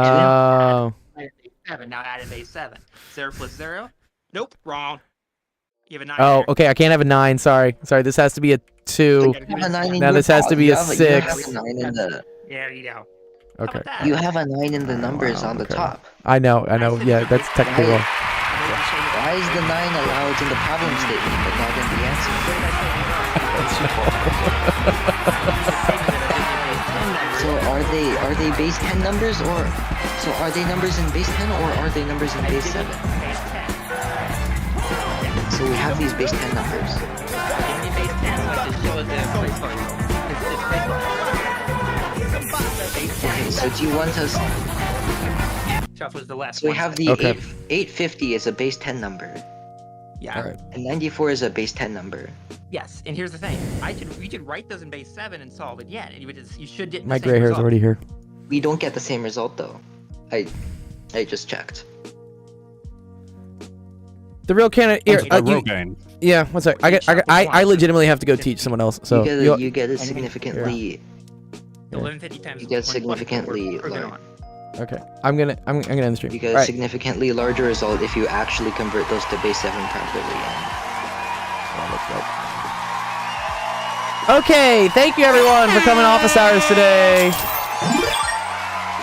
Add base 7. Now add a base 7. 0 plus 0? Nope, wrong. You have a 9. Oh, there. okay. I can't have a 9. Sorry. This has to be a 2. You gotta You do have a this 9 in one. Now your this has to be you a have 6. You have a 9 in the. There you go. Okay. How about that? You have a 9 in the numbers wow, on the okay. top. I know. Yeah, that's technically wrong. Why is the 9 allowed in the problem statement but not in the answer? So are they base 10 numbers or so are they numbers in base 10 or are they numbers in base 7? So we have these base 10 numbers. Okay, so do you want us Shuffle is the last so we one. have the Okay. 850 is a base 10 number Yeah. All right. and 94 is a base 10 number. Yes, and here's the thing. We could write those in base 7 and solve it yet, and you should get the My same gray hair is result. already here. We don't get the same result though. I just checked. The real candidate here. Once it's a Rogaine. Yeah, one sec. I legitimately have to go teach someone else. So You get a significantly 1150 times You get 1 plus significantly 4, large. okay. I'm gonna end the stream. you get All a right. significantly larger result if you actually convert those to base 7 properly. Okay, thank you everyone for coming office hours today.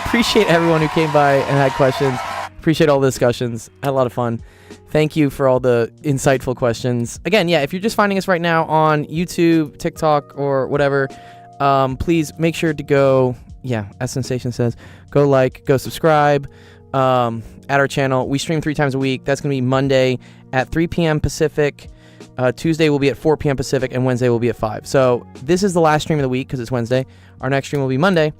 Appreciate everyone who came by and had questions. Appreciate all the discussions. Had a lot of fun. Thank you for all the insightful questions. Again, yeah, if you're just finding us right now on YouTube, TikTok, or whatever, please make sure to go, as Sensation says, go like, go subscribe at our channel. We stream 3 times a week. That's going to be Monday at 3 p.m. Pacific. Tuesday will be at 4 p.m. Pacific, and Wednesday will be at 5. So this is the last stream of the week because it's Wednesday. Our next stream will be Monday.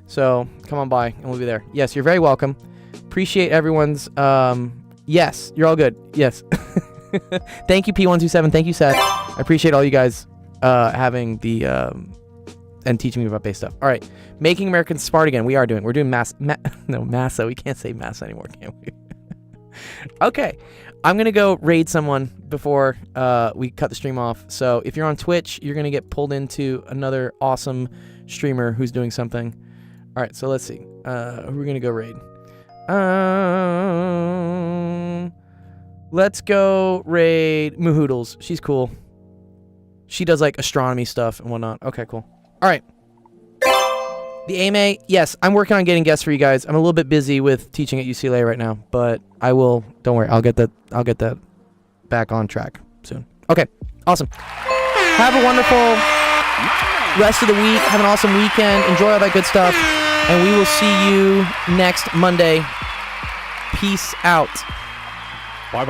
So come on by, and we'll be there. Yes, you're very welcome. Appreciate everyone's... yes, you're all good. Yes. Thank you, P127. Thank you, Seth. I appreciate all you guys having the... and teaching me about base stuff. All right. Making Americans smart again. We're doing massa. We can't say massa anymore, can we? Okay. I'm going to go raid someone before we cut the stream off. So if you're on Twitch, you're going to get pulled into another awesome streamer who's doing something. All right. So let's see. Who are we going to go raid? Let's go raid Moohoodles. She's cool. She does like astronomy stuff and whatnot. Okay, cool. All right. The AMA, yes, I'm working on getting guests for you guys. I'm a little bit busy with teaching at UCLA right now, but I will. Don't worry, I'll get that back on track soon. Okay, awesome. Have a wonderful rest of the week. Have an awesome weekend. Enjoy all that good stuff, and we will see you next Monday. Peace out. Bye bye.